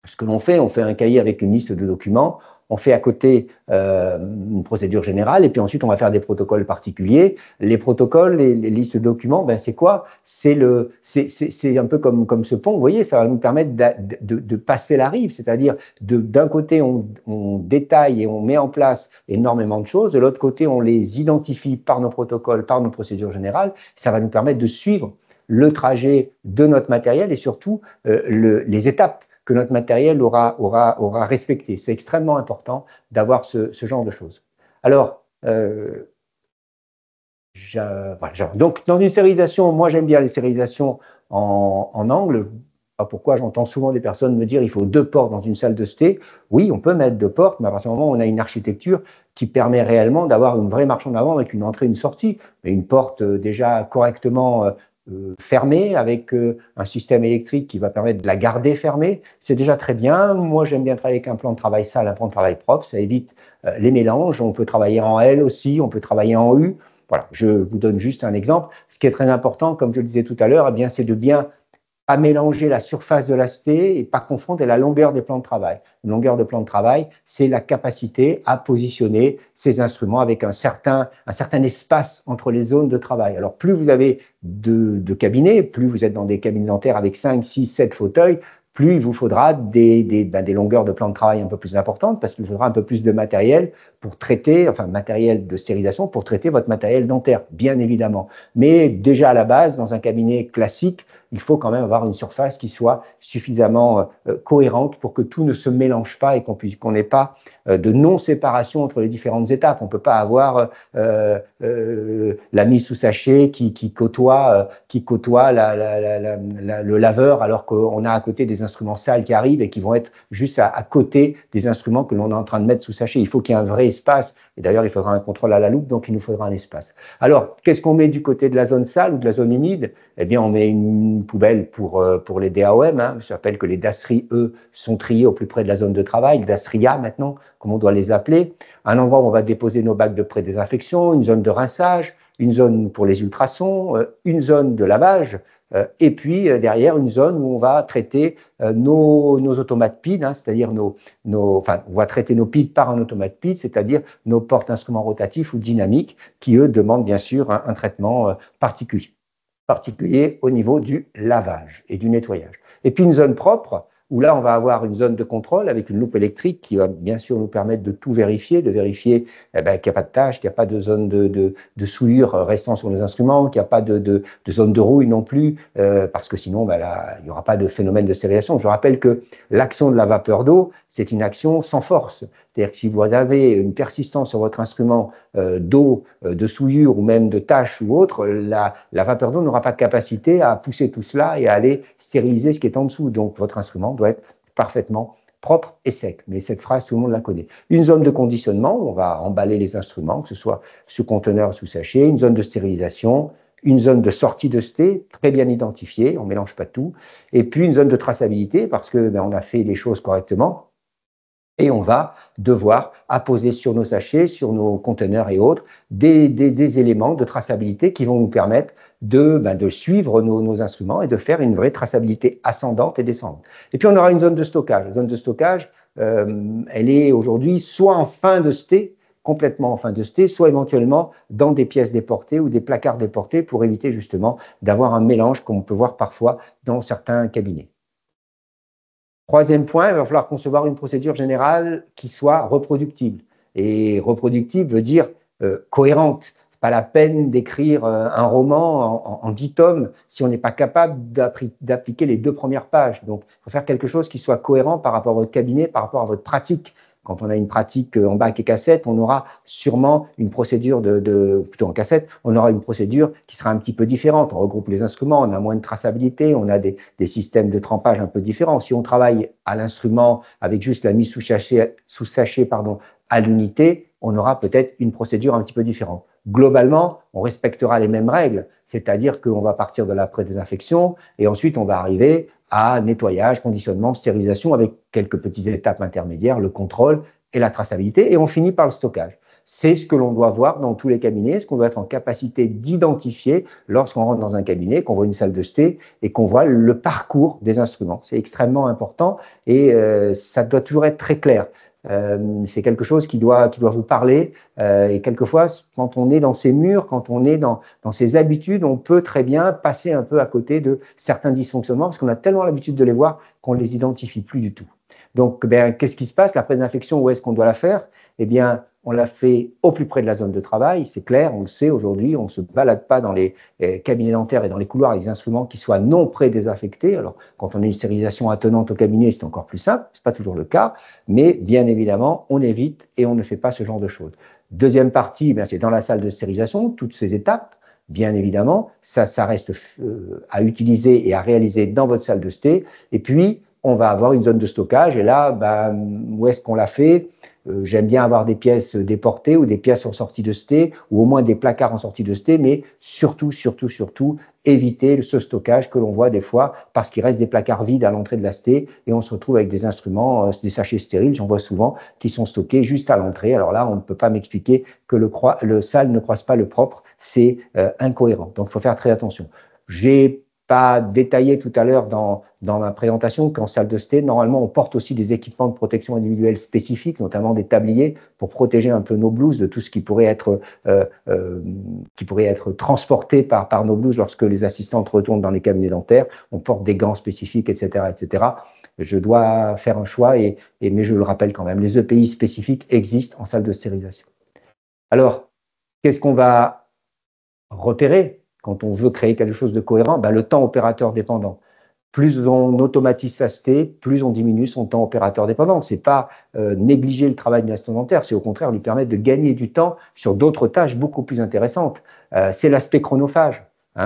ce que l'on fait. On fait un cahier avec une liste de documents. On fait à côté une procédure générale et puis ensuite on va faire des protocoles particuliers. Les protocoles, les listes de documents, ben c'est quoi? C'est un peu comme ce pont, vous voyez, ça va nous permettre de passer la rive, c'est-à-dire d'un côté on détaille et on met en place énormément de choses, de l'autre côté on les identifie par nos protocoles, par nos procédures générales. Ça va nous permettre de suivre le trajet de notre matériel et surtout les étapes que notre matériel aura respecté. C'est extrêmement important d'avoir ce genre de choses. Alors, donc dans une sérialisation, moi j'aime bien les sérialisations en angle. Pourquoi j'entends souvent des personnes me dire il faut 2 portes dans une salle de sté. Oui, on peut mettre 2 portes, mais à partir du moment où on a une architecture qui permet réellement d'avoir une vraie marche en avant avec une entrée et une sortie, mais une porte déjà correctement fermée avec un système électrique qui va permettre de la garder fermée, c'est déjà très bien. Moi, j'aime bien travailler avec un plan de travail sale, un plan de travail propre, ça évite les mélanges. On peut travailler en L aussi, on peut travailler en U. Voilà, je vous donne juste un exemple. Ce qui est très important, comme je le disais tout à l'heure, eh bien, c'est de bien à mélanger la surface de la sté et pas confondre la longueur des plans de travail. Une longueur de plan de travail, c'est la capacité à positionner ces instruments avec un certain espace entre les zones de travail. Alors, plus vous avez de cabinets, plus vous êtes dans des cabinets dentaires avec 5, 6, 7 fauteuils, plus il vous faudra des longueurs de plan de travail un peu plus importantes parce qu'il vous faudra un peu plus de matériel pour traiter, enfin matériel de stérilisation pour traiter votre matériel dentaire, bien évidemment. Mais déjà à la base, dans un cabinet classique, il faut quand même avoir une surface qui soit suffisamment cohérente pour que tout ne se mélange pas et qu'on n'ait pas de non-séparation entre les différentes étapes. On ne peut pas avoir la mise sous sachet qui côtoie le laveur alors qu'on a à côté des instruments sales qui arrivent et qui vont être juste à côté des instruments que l'on est en train de mettre sous sachet. Il faut qu'il y ait un vrai espace. Et d'ailleurs, il faudra un contrôle à la loupe, donc il nous faudra un espace. Alors, qu'est-ce qu'on met du côté de la zone sale ou de la zone humide? Eh bien, on met une poubelle pour les DAOM. Hein. Je rappelle que les DASRI, eux, sont triés au plus près de la zone de travail, les DASRIA maintenant, comme on doit les appeler. Un endroit où on va déposer nos bacs de pré-désinfection, une zone de rinçage, une zone pour les ultrasons, une zone de lavage, et puis derrière une zone où on va traiter nos automates PID, hein, c'est-à-dire on va traiter nos PID par un automate PID, c'est-à-dire nos porte-instruments rotatifs ou dynamiques qui, eux, demandent bien sûr un traitement particulier au niveau du lavage et du nettoyage. Et puis une zone propre, où là, on va avoir une zone de contrôle avec une loupe électrique qui va bien sûr nous permettre de tout vérifier, qu'il n'y a pas de tâche, qu'il n'y a pas de zone de souillure restant sur les instruments, qu'il n'y a pas de zone de rouille non plus, parce que sinon, là, il n'y aura pas de phénomène de stérilisation. Je rappelle que l'action de la vapeur d'eau, c'est une action sans force. C'est-à-dire que si vous avez une persistance sur votre instrument d'eau, de souillure ou même de taches ou autre, la vapeur d'eau n'aura pas de capacité à pousser tout cela et à aller stériliser ce qui est en dessous. Donc, votre instrument doit être parfaitement propre et sec. Mais cette phrase, tout le monde la connaît. Une zone de conditionnement où on va emballer les instruments, que ce soit sous conteneur, sous sachet, une zone de stérilisation, une zone de sortie de sté, très bien identifiée, on ne mélange pas tout, et puis une zone de traçabilité parce que on a fait les choses correctement. Et on va devoir apposer sur nos sachets, sur nos conteneurs et autres, des éléments de traçabilité qui vont nous permettre de suivre nos instruments et de faire une vraie traçabilité ascendante et descendante. Et puis on aura une zone de stockage. La zone de stockage, elle est aujourd'hui soit en fin de sté, complètement en fin de sté, soit éventuellement dans des pièces déportées ou des placards déportés pour éviter justement d'avoir un mélange comme on peut voir parfois dans certains cabinets. Troisième point, il va falloir concevoir une procédure générale qui soit reproductible. Et reproductible veut dire cohérente. Ce n'est pas la peine d'écrire un roman en 10 tomes si on n'est pas capable d'appliquer les 2 premières pages. Donc, il faut faire quelque chose qui soit cohérent par rapport à votre cabinet, par rapport à votre pratique Quand on a une pratique en bac et cassette, on aura sûrement une procédure plutôt en cassette, on aura une procédure qui sera un petit peu différente. On regroupe les instruments, on a moins de traçabilité, on a des systèmes de trempage un peu différents. Si on travaille à l'instrument avec juste la mise sous sachet à l'unité, on aura peut-être une procédure un petit peu différente. Globalement, on respectera les mêmes règles, c'est-à-dire qu'on va partir de la pré-désinfection et ensuite on va arriver à nettoyage, conditionnement, stérilisation avec quelques petites étapes intermédiaires, le contrôle et la traçabilité, et on finit par le stockage. C'est ce que l'on doit voir dans tous les cabinets, ce qu'on doit être en capacité d'identifier lorsqu'on rentre dans un cabinet, qu'on voit une salle de sté et qu'on voit le parcours des instruments. C'est extrêmement important et ça doit toujours être très clair. C'est quelque chose qui doit vous parler et quelquefois, quand on est dans ces murs, quand on est dans ces habitudes, on peut très bien passer un peu à côté de certains dysfonctionnements parce qu'on a tellement l'habitude de les voir qu'on ne les identifie plus du tout. Donc, qu'est-ce qui se passe? La pré-désinfection, où est-ce qu'on doit la faire? Eh bien, on la fait au plus près de la zone de travail, c'est clair, on le sait aujourd'hui, on ne se balade pas dans les cabinets dentaires et dans les couloirs avec des instruments qui soient non pré-désinfectés. Alors, quand on a une stérilisation attenante au cabinet, c'est encore plus simple, ce n'est pas toujours le cas, mais bien évidemment, on évite et on ne fait pas ce genre de choses. Deuxième partie, c'est dans la salle de stérilisation, toutes ces étapes, bien évidemment, ça reste à utiliser et à réaliser dans votre salle de sté, et puis, on va avoir une zone de stockage, et là, où est-ce qu'on l'a fait? J'aime bien avoir des pièces déportées ou des pièces en sortie de sté, ou au moins des placards en sortie de sté, mais surtout, éviter ce stockage que l'on voit des fois, parce qu'il reste des placards vides à l'entrée de la sté, et on se retrouve avec des instruments, des sachets stériles, j'en vois souvent, qui sont stockés juste à l'entrée. Alors là, on ne peut pas m'expliquer que le sale ne croise pas le propre, c'est incohérent. Donc, il faut faire très attention. J'ai pas détaillé tout à l'heure dans ma présentation qu'en salle de sté, normalement, on porte aussi des équipements de protection individuelle spécifiques, notamment des tabliers, pour protéger un peu nos blouses de tout ce qui pourrait être transporté par nos blouses lorsque les assistantes retournent dans les cabinets dentaires. On porte des gants spécifiques, etc., etc. Je dois faire un choix, mais je le rappelle quand même, les EPI spécifiques existent en salle de stérilisation. Alors, qu'est-ce qu'on va repérer quand on veut créer quelque chose de cohérent? Le temps opérateur dépendant. Plus on automatise sa sté, plus on diminue son temps opérateur dépendant. Ce n'est pas négliger le travail de l'assistant dentaire, c'est au contraire lui permettre de gagner du temps sur d'autres tâches beaucoup plus intéressantes. C'est l'aspect chronophage,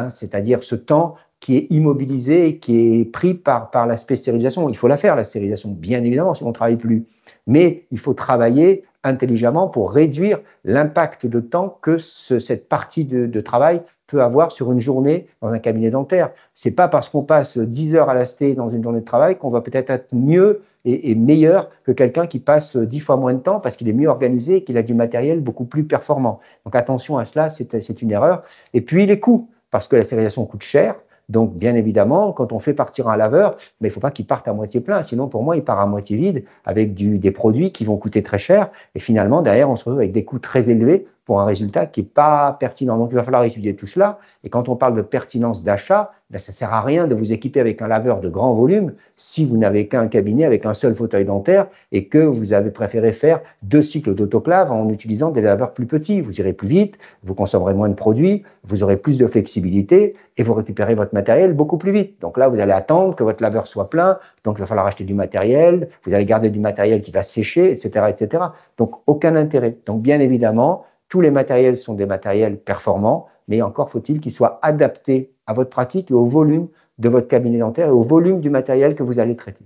c'est-à-dire ce temps qui est immobilisé et qui est pris par l'aspect stérilisation. Il faut la faire, la stérilisation, bien évidemment, si on ne travaille plus. Mais il faut travailler intelligemment pour réduire l'impact de temps que cette partie de travail peut avoir sur une journée dans un cabinet dentaire. Ce n'est pas parce qu'on passe 10 heures à la sté dans une journée de travail qu'on va peut-être être mieux et meilleur que quelqu'un qui passe 10 fois moins de temps parce qu'il est mieux organisé et qu'il a du matériel beaucoup plus performant. Donc attention à cela, c'est une erreur. Et puis les coûts, parce que la stérilisation coûte cher. Donc, bien évidemment, quand on fait partir un laveur, il ne faut pas qu'il parte à moitié plein. Sinon, pour moi, il part à moitié vide avec des produits qui vont coûter très cher. Et finalement, derrière, on se retrouve avec des coûts très élevés pour un résultat qui n'est pas pertinent. Donc, il va falloir étudier tout cela. Et quand on parle de pertinence d'achat, ça ne sert à rien de vous équiper avec un laveur de grand volume si vous n'avez qu'un cabinet avec un seul fauteuil dentaire et que vous avez préféré faire 2 cycles d'autoclave en utilisant des laveurs plus petits. Vous irez plus vite, vous consommerez moins de produits, vous aurez plus de flexibilité et vous récupérez votre matériel beaucoup plus vite. Donc là, vous allez attendre que votre laveur soit plein, donc il va falloir acheter du matériel, vous allez garder du matériel qui va sécher, etc., etc. Donc, aucun intérêt. Donc, bien évidemment, tous les matériels sont des matériels performants, mais encore faut-il qu'ils soient adaptés à votre pratique et au volume de votre cabinet dentaire et au volume du matériel que vous allez traiter.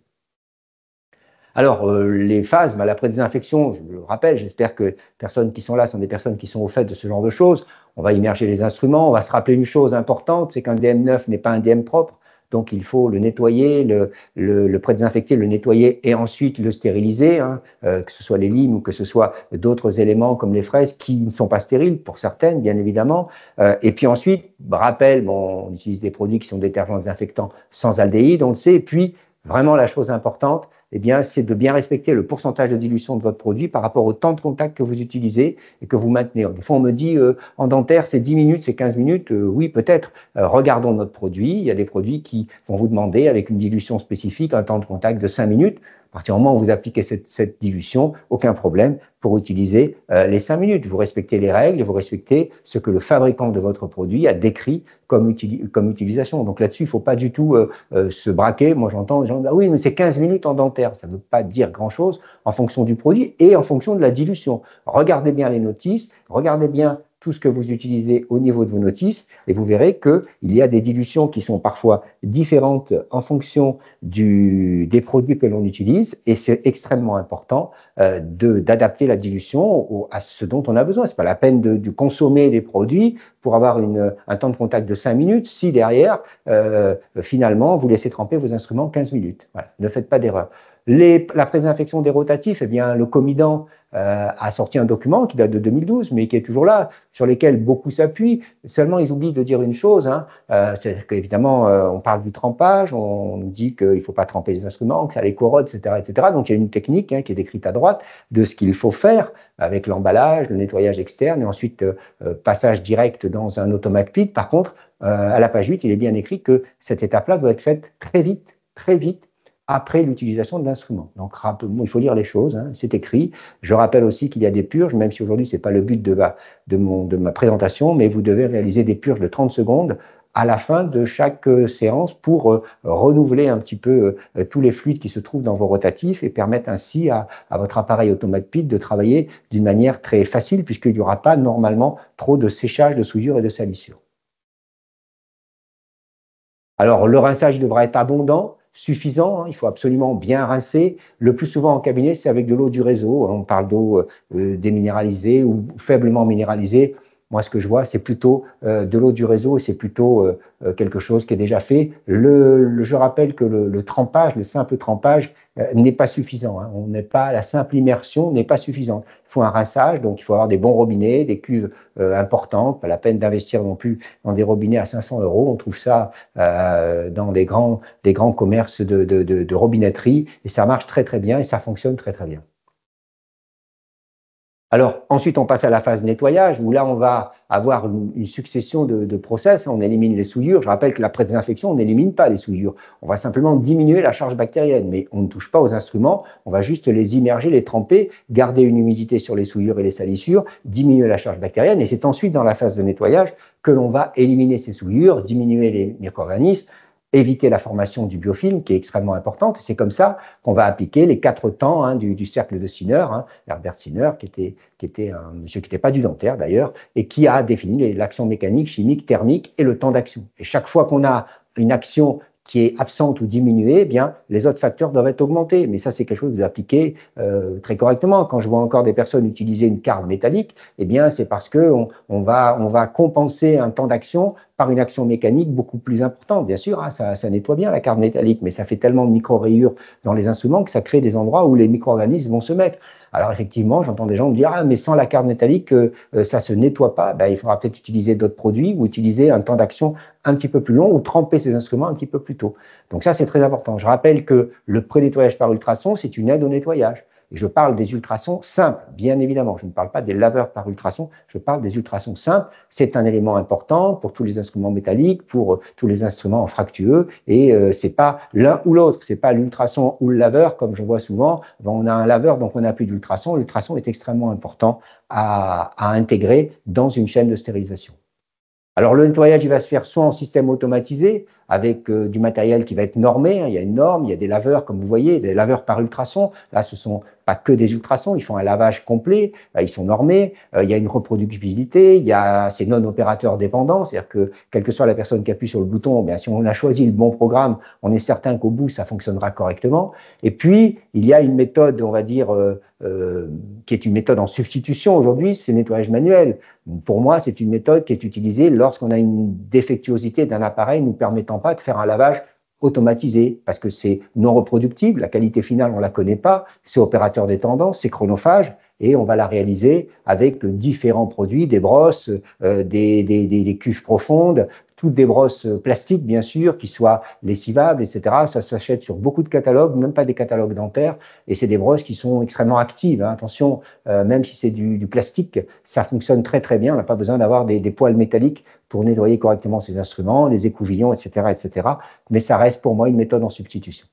Alors, les phases, la pré-désinfection, je le rappelle, j'espère que les personnes qui sont là sont des personnes qui sont au fait de ce genre de choses. On va immerger les instruments, on va se rappeler une chose importante, c'est qu'un DM neuf n'est pas un DM propre. Donc, il faut le nettoyer, le pré-désinfecter, le nettoyer et ensuite le stériliser, que ce soit les limes ou que ce soit d'autres éléments comme les fraises qui ne sont pas stériles pour certaines, bien évidemment. Et puis ensuite, rappel, on utilise des produits qui sont détergents désinfectants sans aldéhyde, on le sait. Et puis, vraiment, la chose importante, c'est de bien respecter le pourcentage de dilution de votre produit par rapport au temps de contact que vous utilisez et que vous maintenez. Des fois, on me dit, en dentaire, c'est 10 minutes, c'est 15 minutes. Oui, peut-être. Regardons notre produit. Il y a des produits qui vont vous demander, avec une dilution spécifique, un temps de contact de 5 minutes. À partir du moment où vous appliquez cette dilution, aucun problème pour utiliser les 5 minutes. Vous respectez les règles et vous respectez ce que le fabricant de votre produit a décrit comme utilisation. Donc là-dessus, il ne faut pas du tout se braquer. Moi, j'entends les gens dire, ah oui, mais c'est 15 minutes en dentaire. Ça ne veut pas dire grand-chose en fonction du produit et en fonction de la dilution. Regardez bien les notices, regardez bien tout ce que vous utilisez au niveau de vos notices et vous verrez qu'il y a des dilutions qui sont parfois différentes en fonction des produits que l'on utilise et c'est extrêmement important d'adapter la dilution à ce dont on a besoin. Ce n'est pas la peine de consommer les produits pour avoir un temps de contact de 5 minutes si derrière, finalement, vous laissez tremper vos instruments 15 minutes. Voilà, ne faites pas d'erreur. La présinfection des rotatifs, eh bien, le Comidan a sorti un document qui date de 2012, mais qui est toujours là, sur lesquels beaucoup s'appuient. Seulement, ils oublient de dire une chose, hein, c'est qu'évidemment, on parle du trempage, on dit qu'il ne faut pas tremper les instruments, que ça les corrode, etc., etc. Donc, il y a une technique qui est décrite à droite de ce qu'il faut faire avec l'emballage, le nettoyage externe, et ensuite passage direct dans un automate pit. Par contre, à la page 8, il est bien écrit que cette étape-là doit être faite très vite, après l'utilisation de l'instrument. Donc, il faut lire les choses, hein, c'est écrit. Je rappelle aussi qu'il y a des purges, même si aujourd'hui, ce n'est pas le but de ma présentation, mais vous devez réaliser des purges de 30 secondes à la fin de chaque séance pour renouveler un petit peu tous les fluides qui se trouvent dans vos rotatifs et permettre ainsi à votre appareil automate pit de travailler d'une manière très facile, puisqu'il n'y aura pas normalement trop de séchage, de souillure et de salissure. Alors, le rinçage devra être abondant, suffisant, hein, il faut absolument bien rincer. Le plus souvent en cabinet, c'est avec de l'eau du réseau. On parle d'eau déminéralisée ou faiblement minéralisée. Moi, ce que je vois, c'est plutôt de l'eau du réseau et c'est plutôt quelque chose qui est déjà fait. Je rappelle que le trempage, le simple trempage, n'est pas suffisant. Hein. La simple immersion n'est pas suffisante. Il faut un rinçage, donc il faut avoir des bons robinets, des cuves importantes, pas la peine d'investir non plus dans des robinets à 500 €. On trouve ça dans des grands commerces de robinetterie et ça marche très très bien et ça fonctionne très très bien. Alors, ensuite, on passe à la phase nettoyage, où là, on va avoir une succession de process. On élimine les souillures. Je rappelle que la prédésinfection, on n'élimine pas les souillures. On va simplement diminuer la charge bactérienne, mais on ne touche pas aux instruments. On va juste les immerger, les tremper, garder une humidité sur les souillures et les salissures, diminuer la charge bactérienne. Et c'est ensuite, dans la phase de nettoyage, que l'on va éliminer ces souillures, diminuer les micro-organismes, éviter la formation du biofilm, qui est extrêmement importante. C'est comme ça qu'on va appliquer les 4 temps hein, du cercle de Sinner, hein, Herbert Sinner, qui était un monsieur qui n'était pas du dentaire d'ailleurs, et qui a défini l'action mécanique, chimique, thermique et le temps d'action. Et chaque fois qu'on a une action qui est absente ou diminuée, eh bien, les autres facteurs doivent être augmentés. Mais ça, c'est quelque chose que vous appliquez très correctement. Quand je vois encore des personnes utiliser une carte métallique, eh bien, c'est parce qu'on va compenser un temps d'action par une action mécanique beaucoup plus importante. Bien sûr, hein, ça nettoie bien la carte métallique, mais ça fait tellement de micro-rayures dans les instruments que ça crée des endroits où les micro-organismes vont se mettre. Alors effectivement, j'entends des gens me dire « Ah, mais sans la carte métallique, ça ne se nettoie pas. » Il faudra peut-être utiliser d'autres produits ou utiliser un temps d'action un petit peu plus long ou tremper ces instruments un petit peu plus tôt. Donc ça, c'est très important. Je rappelle que le pré-nettoyage par ultrasons, c'est une aide au nettoyage. Et je parle des ultrasons simples, bien évidemment. Je ne parle pas des laveurs par ultrasons, je parle des ultrasons simples. C'est un élément important pour tous les instruments métalliques, pour tous les instruments fractueux. Et ce n'est pas l'un ou l'autre. Ce n'est pas l'ultrason ou le laveur, comme je vois souvent. On a un laveur, donc on n'a plus d'ultrason. L'ultrason est extrêmement important à intégrer dans une chaîne de stérilisation. Alors, le nettoyage, il va se faire soit en système automatisé, avec du matériel qui va être normé. Hein, il y a une norme, il y a des laveurs, comme vous voyez, des laveurs par ultrasons. Là, ce ne sont pas que des ultrasons, ils font un lavage complet, ils sont normés, il y a une reproductibilité, c'est non opérateur dépendant, c'est-à-dire que quelle que soit la personne qui appuie sur le bouton, bien, si on a choisi le bon programme, on est certain qu'au bout, ça fonctionnera correctement. Et puis, il y a une méthode, on va dire, qui est une méthode en substitution aujourd'hui, c'est le nettoyage manuel. Pour moi, c'est une méthode qui est utilisée lorsqu'on a une défectuosité d'un appareil ne nous permettant pas de faire un lavage automatisé, parce que c'est non reproductible, la qualité finale, on ne la connaît pas, c'est opérateur des tendances, c'est chronophage, et on va la réaliser avec différents produits, des brosses, des cuves profondes, toutes des brosses plastiques, bien sûr, qui soient lessivables, etc. Ça s'achète sur beaucoup de catalogues, même pas des catalogues dentaires, et c'est des brosses qui sont extrêmement actives. Hein. Attention, même si c'est du plastique, ça fonctionne très très bien, on n'a pas besoin d'avoir des poils métalliques pour nettoyer correctement ces instruments, les écouvillons, etc., etc. Mais ça reste pour moi une méthode en substitution.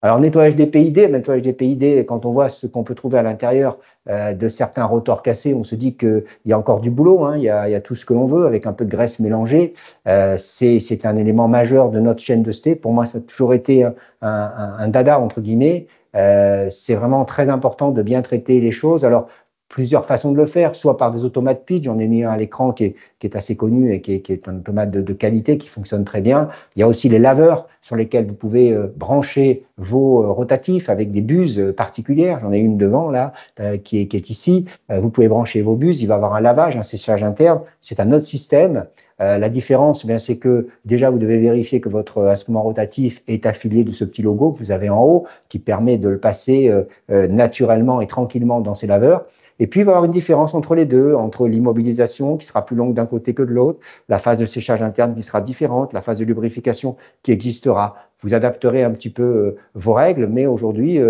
Alors, nettoyage des PID, quand on voit ce qu'on peut trouver à l'intérieur de certains rotors cassés, on se dit qu'il y a encore du boulot, hein, il y a tout ce que l'on veut avec un peu de graisse mélangée. C'est un élément majeur de notre chaîne de ST. Pour moi, ça a toujours été un dada, entre guillemets. C'est vraiment très important de bien traiter les choses. Alors, plusieurs façons de le faire, soit par des automates pitch, j'en ai mis un à l'écran qui est assez connu et qui est un automate de qualité qui fonctionne très bien. Il y a aussi les laveurs sur lesquels vous pouvez brancher vos rotatifs avec des buses particulières. J'en ai une devant là qui est ici. Vous pouvez brancher vos buses, il va y avoir un lavage, un séchage interne. C'est un autre système. La différence, eh bien, c'est que déjà, vous devez vérifier que votre instrument rotatif est affilié de ce petit logo que vous avez en haut, qui permet de le passer naturellement et tranquillement dans ces laveurs. Et puis, il va y avoir une différence entre les deux, entre l'immobilisation qui sera plus longue d'un côté que de l'autre, la phase de séchage interne qui sera différente, la phase de lubrification qui existera. Vous adapterez un petit peu vos règles, mais aujourd'hui,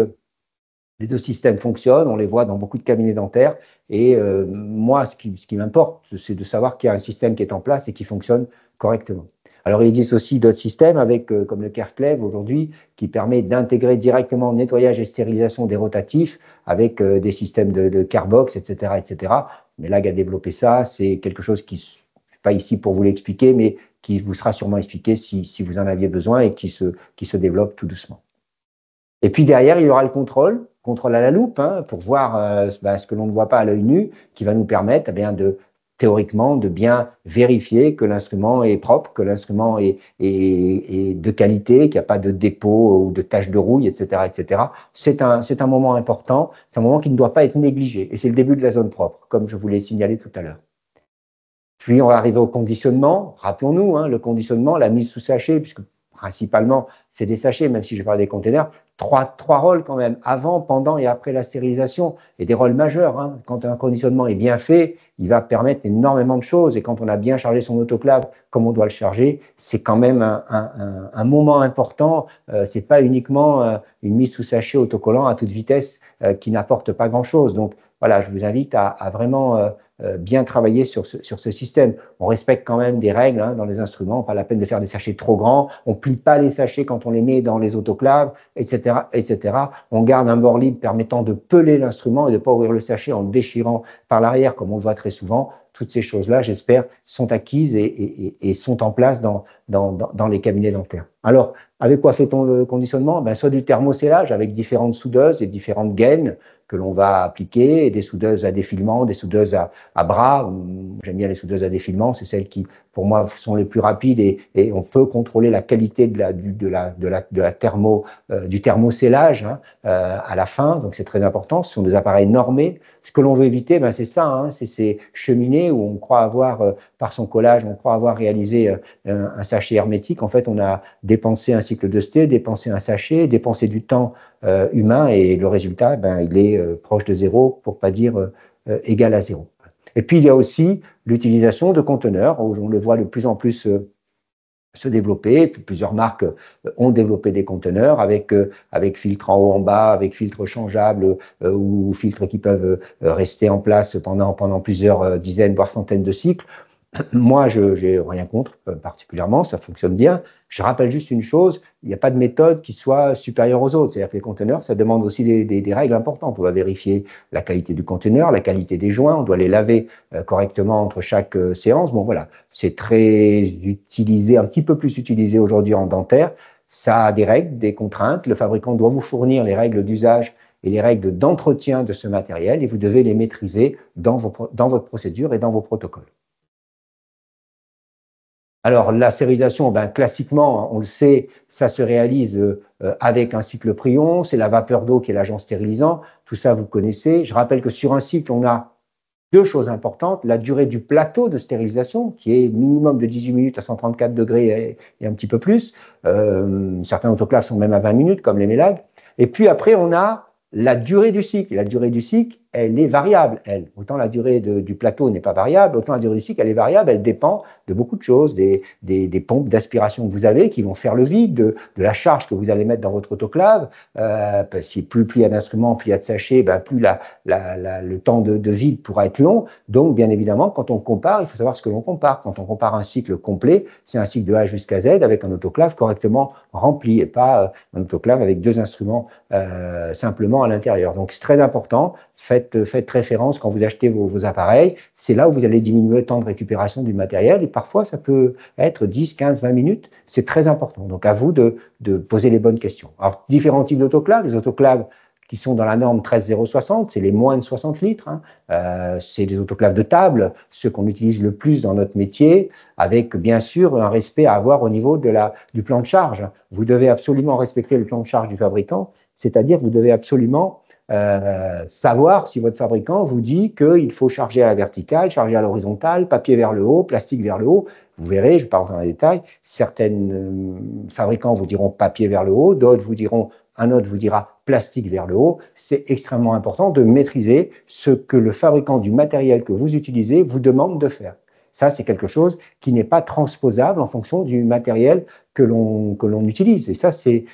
les deux systèmes fonctionnent, on les voit dans beaucoup de cabinets dentaires. Et moi, ce qui m'importe, c'est de savoir qu'il y a un système qui est en place et qui fonctionne correctement. Alors, il existe aussi d'autres systèmes avec, comme le CareClev aujourd'hui, qui permet d'intégrer directement le nettoyage et stérilisation des rotatifs avec des systèmes de Carebox, etc., etc. Mais là, il a développé ça, c'est quelque chose qui, je ne suis pas ici pour vous l'expliquer, mais qui vous sera sûrement expliqué si vous en aviez besoin et qui se développe tout doucement. Et puis derrière, il y aura le contrôle à la loupe, hein, pour voir ce que l'on ne voit pas à l'œil nu, qui va nous permettre théoriquement de bien vérifier que l'instrument est propre, que l'instrument est de qualité, qu'il n'y a pas de dépôt ou de taches de rouille, etc., etc. C'est un moment important, c'est un moment qui ne doit pas être négligé. Et c'est le début de la zone propre, comme je vous l'ai signalé tout à l'heure. Puis on va arriver au conditionnement. Rappelons-nous, hein, le conditionnement, la mise sous sachet, puisque principalement c'est des sachets, même si je parle des containers, trois rôles quand même, avant, pendant et après la stérilisation, et des rôles majeurs. Hein. Quand un conditionnement est bien fait, il va permettre énormément de choses, et quand on a bien chargé son autoclave comme on doit le charger, c'est quand même un moment important. C'est pas uniquement une mise sous sachet autocollant à toute vitesse qui n'apporte pas grand-chose. Donc voilà, je vous invite à vraiment bien travailler sur ce système. On respecte quand même des règles, hein, dans les instruments, pas la peine de faire des sachets trop grands, on plie pas les sachets quand on les met dans les autoclaves, etc., etc. On garde un bord libre permettant de peler l'instrument et de ne pas ouvrir le sachet en le déchirant par l'arrière, comme on le voit très souvent. Toutes ces choses-là, j'espère, sont acquises et sont en place dans les cabinets dentaires. Alors, avec quoi fait-on le conditionnement? Soit du thermoscellage avec différentes soudeuses et différentes gaines que l'on va appliquer, et des soudeuses à défilement, des soudeuses à bras. J'aime bien les soudeuses à défilement, c'est celles qui, pour moi, sont les plus rapides et on peut contrôler la qualité du thermoscellage, hein, à la fin. Donc, c'est très important. Ce sont des appareils normés. Ce que l'on veut éviter, c'est ça, hein, c'est ces cheminées où on croit avoir, par son collage, on croit avoir réalisé un sachet hermétique. En fait, on a dépensé un cycle de ST, dépensé un sachet, dépensé du temps humain, et le résultat, il est proche de zéro, pour pas dire égal à zéro. Et puis, il y a aussi l'utilisation de conteneurs, où on le voit de plus en plus se développer. Plusieurs marques ont développé des conteneurs avec filtre en haut, en bas, avec filtres changeables ou filtres qui peuvent rester en place pendant plusieurs dizaines, voire centaines de cycles. Moi, je n'ai rien contre particulièrement, ça fonctionne bien. Je rappelle juste une chose, il n'y a pas de méthode qui soit supérieure aux autres. C'est-à-dire que les conteneurs, ça demande aussi des règles importantes. On va vérifier la qualité du conteneur, la qualité des joints, on doit les laver correctement entre chaque séance. Bon, voilà, c'est très utilisé, un petit peu plus utilisé aujourd'hui en dentaire. Ça a des règles, des contraintes. Le fabricant doit vous fournir les règles d'usage et les règles d'entretien de ce matériel, et vous devez les maîtriser dans votre procédure et dans vos protocoles. Alors, la stérilisation, classiquement, on le sait, ça se réalise avec un cycle Prion, c'est la vapeur d'eau qui est l'agent stérilisant, tout ça vous connaissez. Je rappelle que sur un cycle, on a deux choses importantes, la durée du plateau de stérilisation, qui est minimum de 18 minutes à 134 degrés et un petit peu plus. Certains autoclaves sont même à 20 minutes, comme les Melag. Et puis après, on a la durée du cycle. Et la durée du cycle, elle est variable, elle. Autant la durée du plateau n'est pas variable, autant la durée du cycle, elle est variable, elle dépend de beaucoup de choses, des pompes d'aspiration que vous avez qui vont faire le vide, de la charge que vous allez mettre dans votre autoclave. Si plus il y a d'instruments, plus il y a de sachets, plus le temps de vide pourra être long. Donc, bien évidemment, quand on compare, il faut savoir ce que l'on compare. Quand on compare un cycle complet, c'est un cycle de A jusqu'à Z avec un autoclave correctement rempli et pas un autoclave avec 2 instruments simplement à l'intérieur. Donc, c'est très important. Faites référence quand vous achetez vos appareils. C'est là où vous allez diminuer le temps de récupération du matériel et parfois, ça peut être 10, 15, 20 minutes. C'est très important. Donc, à vous de poser les bonnes questions. Alors, différents types d'autoclaves. Les autoclaves qui sont dans la norme 13060, c'est les moins de 60 litres. C'est des autoclaves de table, ceux qu'on utilise le plus dans notre métier, avec bien sûr un respect à avoir au niveau du plan de charge. Vous devez absolument respecter le plan de charge du fabricant, c'est-à-dire vous devez absolument savoir si votre fabricant vous dit qu'il faut charger à la verticale, charger à l'horizontale, papier vers le haut, plastique vers le haut. Vous verrez, je ne vais pas rentrer dans les détails, certains fabricants vous diront papier vers le haut, d'autres vous diront, un autre vous dira plastique vers le haut. C'est extrêmement important de maîtriser ce que le fabricant du matériel que vous utilisez vous demande de faire. Ça, c'est quelque chose qui n'est pas transposable en fonction du matériel que l'on utilise. Et ça, c'est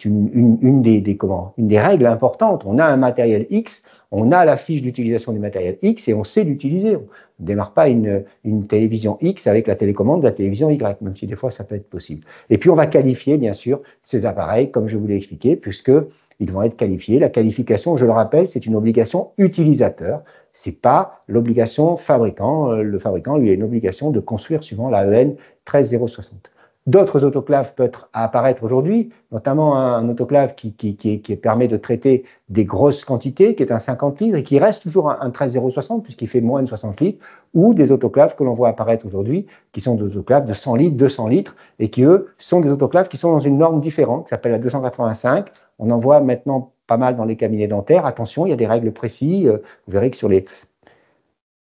une des règles importantes. On a un matériel X, on a la fiche d'utilisation du matériel X et on sait l'utiliser. On ne démarre pas une télévision X avec la télécommande de la télévision Y, même si des fois ça peut être possible. Et puis on va qualifier, bien sûr, ces appareils, comme je vous l'ai expliqué, puisqu'ils vont être qualifiés. La qualification, je le rappelle, c'est une obligation utilisateur. Ce n'est pas l'obligation fabricant. Le fabricant, lui, a une obligation de construire suivant la EN 13060. D'autres autoclaves peuvent apparaître aujourd'hui, notamment un autoclave qui permet de traiter des grosses quantités, qui est un 50 litres et qui reste toujours un 13060 puisqu'il fait moins de 60 litres, ou des autoclaves que l'on voit apparaître aujourd'hui, qui sont des autoclaves de 100 litres, 200 litres, et qui, eux, sont des autoclaves qui sont dans une norme différente, qui s'appelle la 285. On en voit maintenant pas mal dans les cabinets dentaires. Attention, il y a des règles précises. Vous verrez que sur les...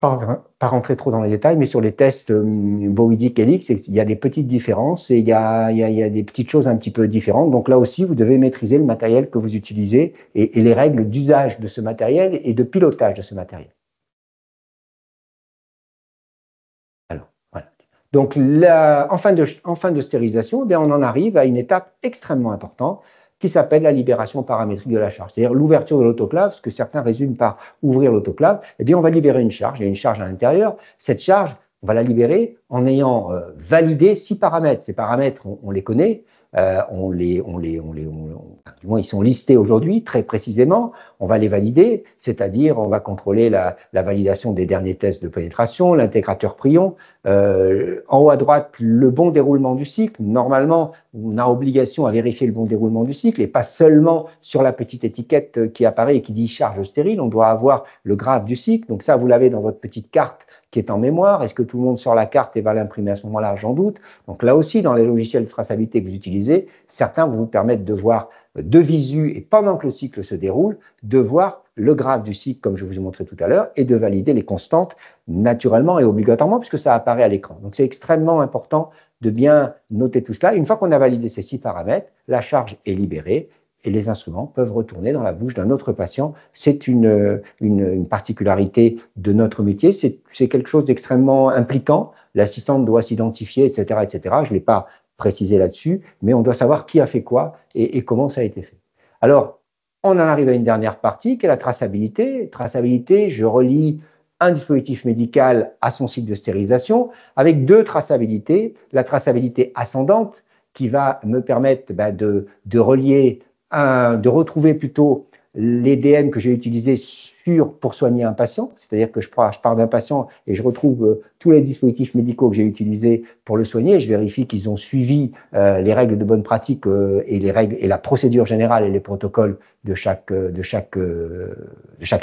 Pas rentrer trop dans les détails, mais sur les tests Bowidic Helix, il y a des petites différences et il y a des petites choses un petit peu différentes. Donc là aussi, vous devez maîtriser le matériel que vous utilisez et les règles d'usage de ce matériel et de pilotage de ce matériel. Alors, voilà. Donc, en fin de stérilisation, eh bien, on en arrive à une étape extrêmement importante qui s'appelle la libération paramétrique de la charge. C'est-à-dire l'ouverture de l'autoclave, ce que certains résument par ouvrir l'autoclave. Eh bien, on va libérer une charge. Il y a une charge à l'intérieur. Cette charge, on va la libérer en ayant validé 6 paramètres. Ces paramètres, on les connaît. Du moins, ils sont listés aujourd'hui très précisément. On va les valider, c'est-à-dire on va contrôler la validation des derniers tests de pénétration, l'intégrateur Prion. En haut à droite, le bon déroulement du cycle. Normalement, on a obligation à vérifier le bon déroulement du cycle et pas seulement sur la petite étiquette qui apparaît et qui dit charge stérile. On doit avoir le graphe du cycle. Donc ça, vous l'avez dans votre petite carte qui est en mémoire. Est-ce que tout le monde sort la carte et va l'imprimer à ce moment-là? J'en doute. Donc là aussi, dans les logiciels de traçabilité que vous utilisez, certains vont vous permettre de voir de visu et pendant que le cycle se déroule, de voir le graphe du cycle comme je vous ai montré tout à l'heure et de valider les constantes naturellement et obligatoirement puisque ça apparaît à l'écran. Donc c'est extrêmement important de bien noter tout cela. Une fois qu'on a validé ces 6 paramètres, la charge est libérée et les instruments peuvent retourner dans la bouche d'un autre patient. C'est une particularité de notre métier. C'est quelque chose d'extrêmement impliquant. L'assistante doit s'identifier, etc., etc. Je ne l'ai pas précisé là-dessus, mais on doit savoir qui a fait quoi et comment ça a été fait. Alors, on en arrive à une dernière partie qui est la traçabilité. Traçabilité, je relie un dispositif médical à son cycle de stérilisation avec 2 traçabilités. La traçabilité ascendante qui va me permettre de relier, de retrouver plutôt l'EDM que j'ai utilisé pour soigner un patient, c'est-à-dire que je pars d'un patient et je retrouve tous les dispositifs médicaux que j'ai utilisés pour le soigner et je vérifie qu'ils ont suivi les règles de bonne pratique et les règles et la procédure générale et les protocoles de chaque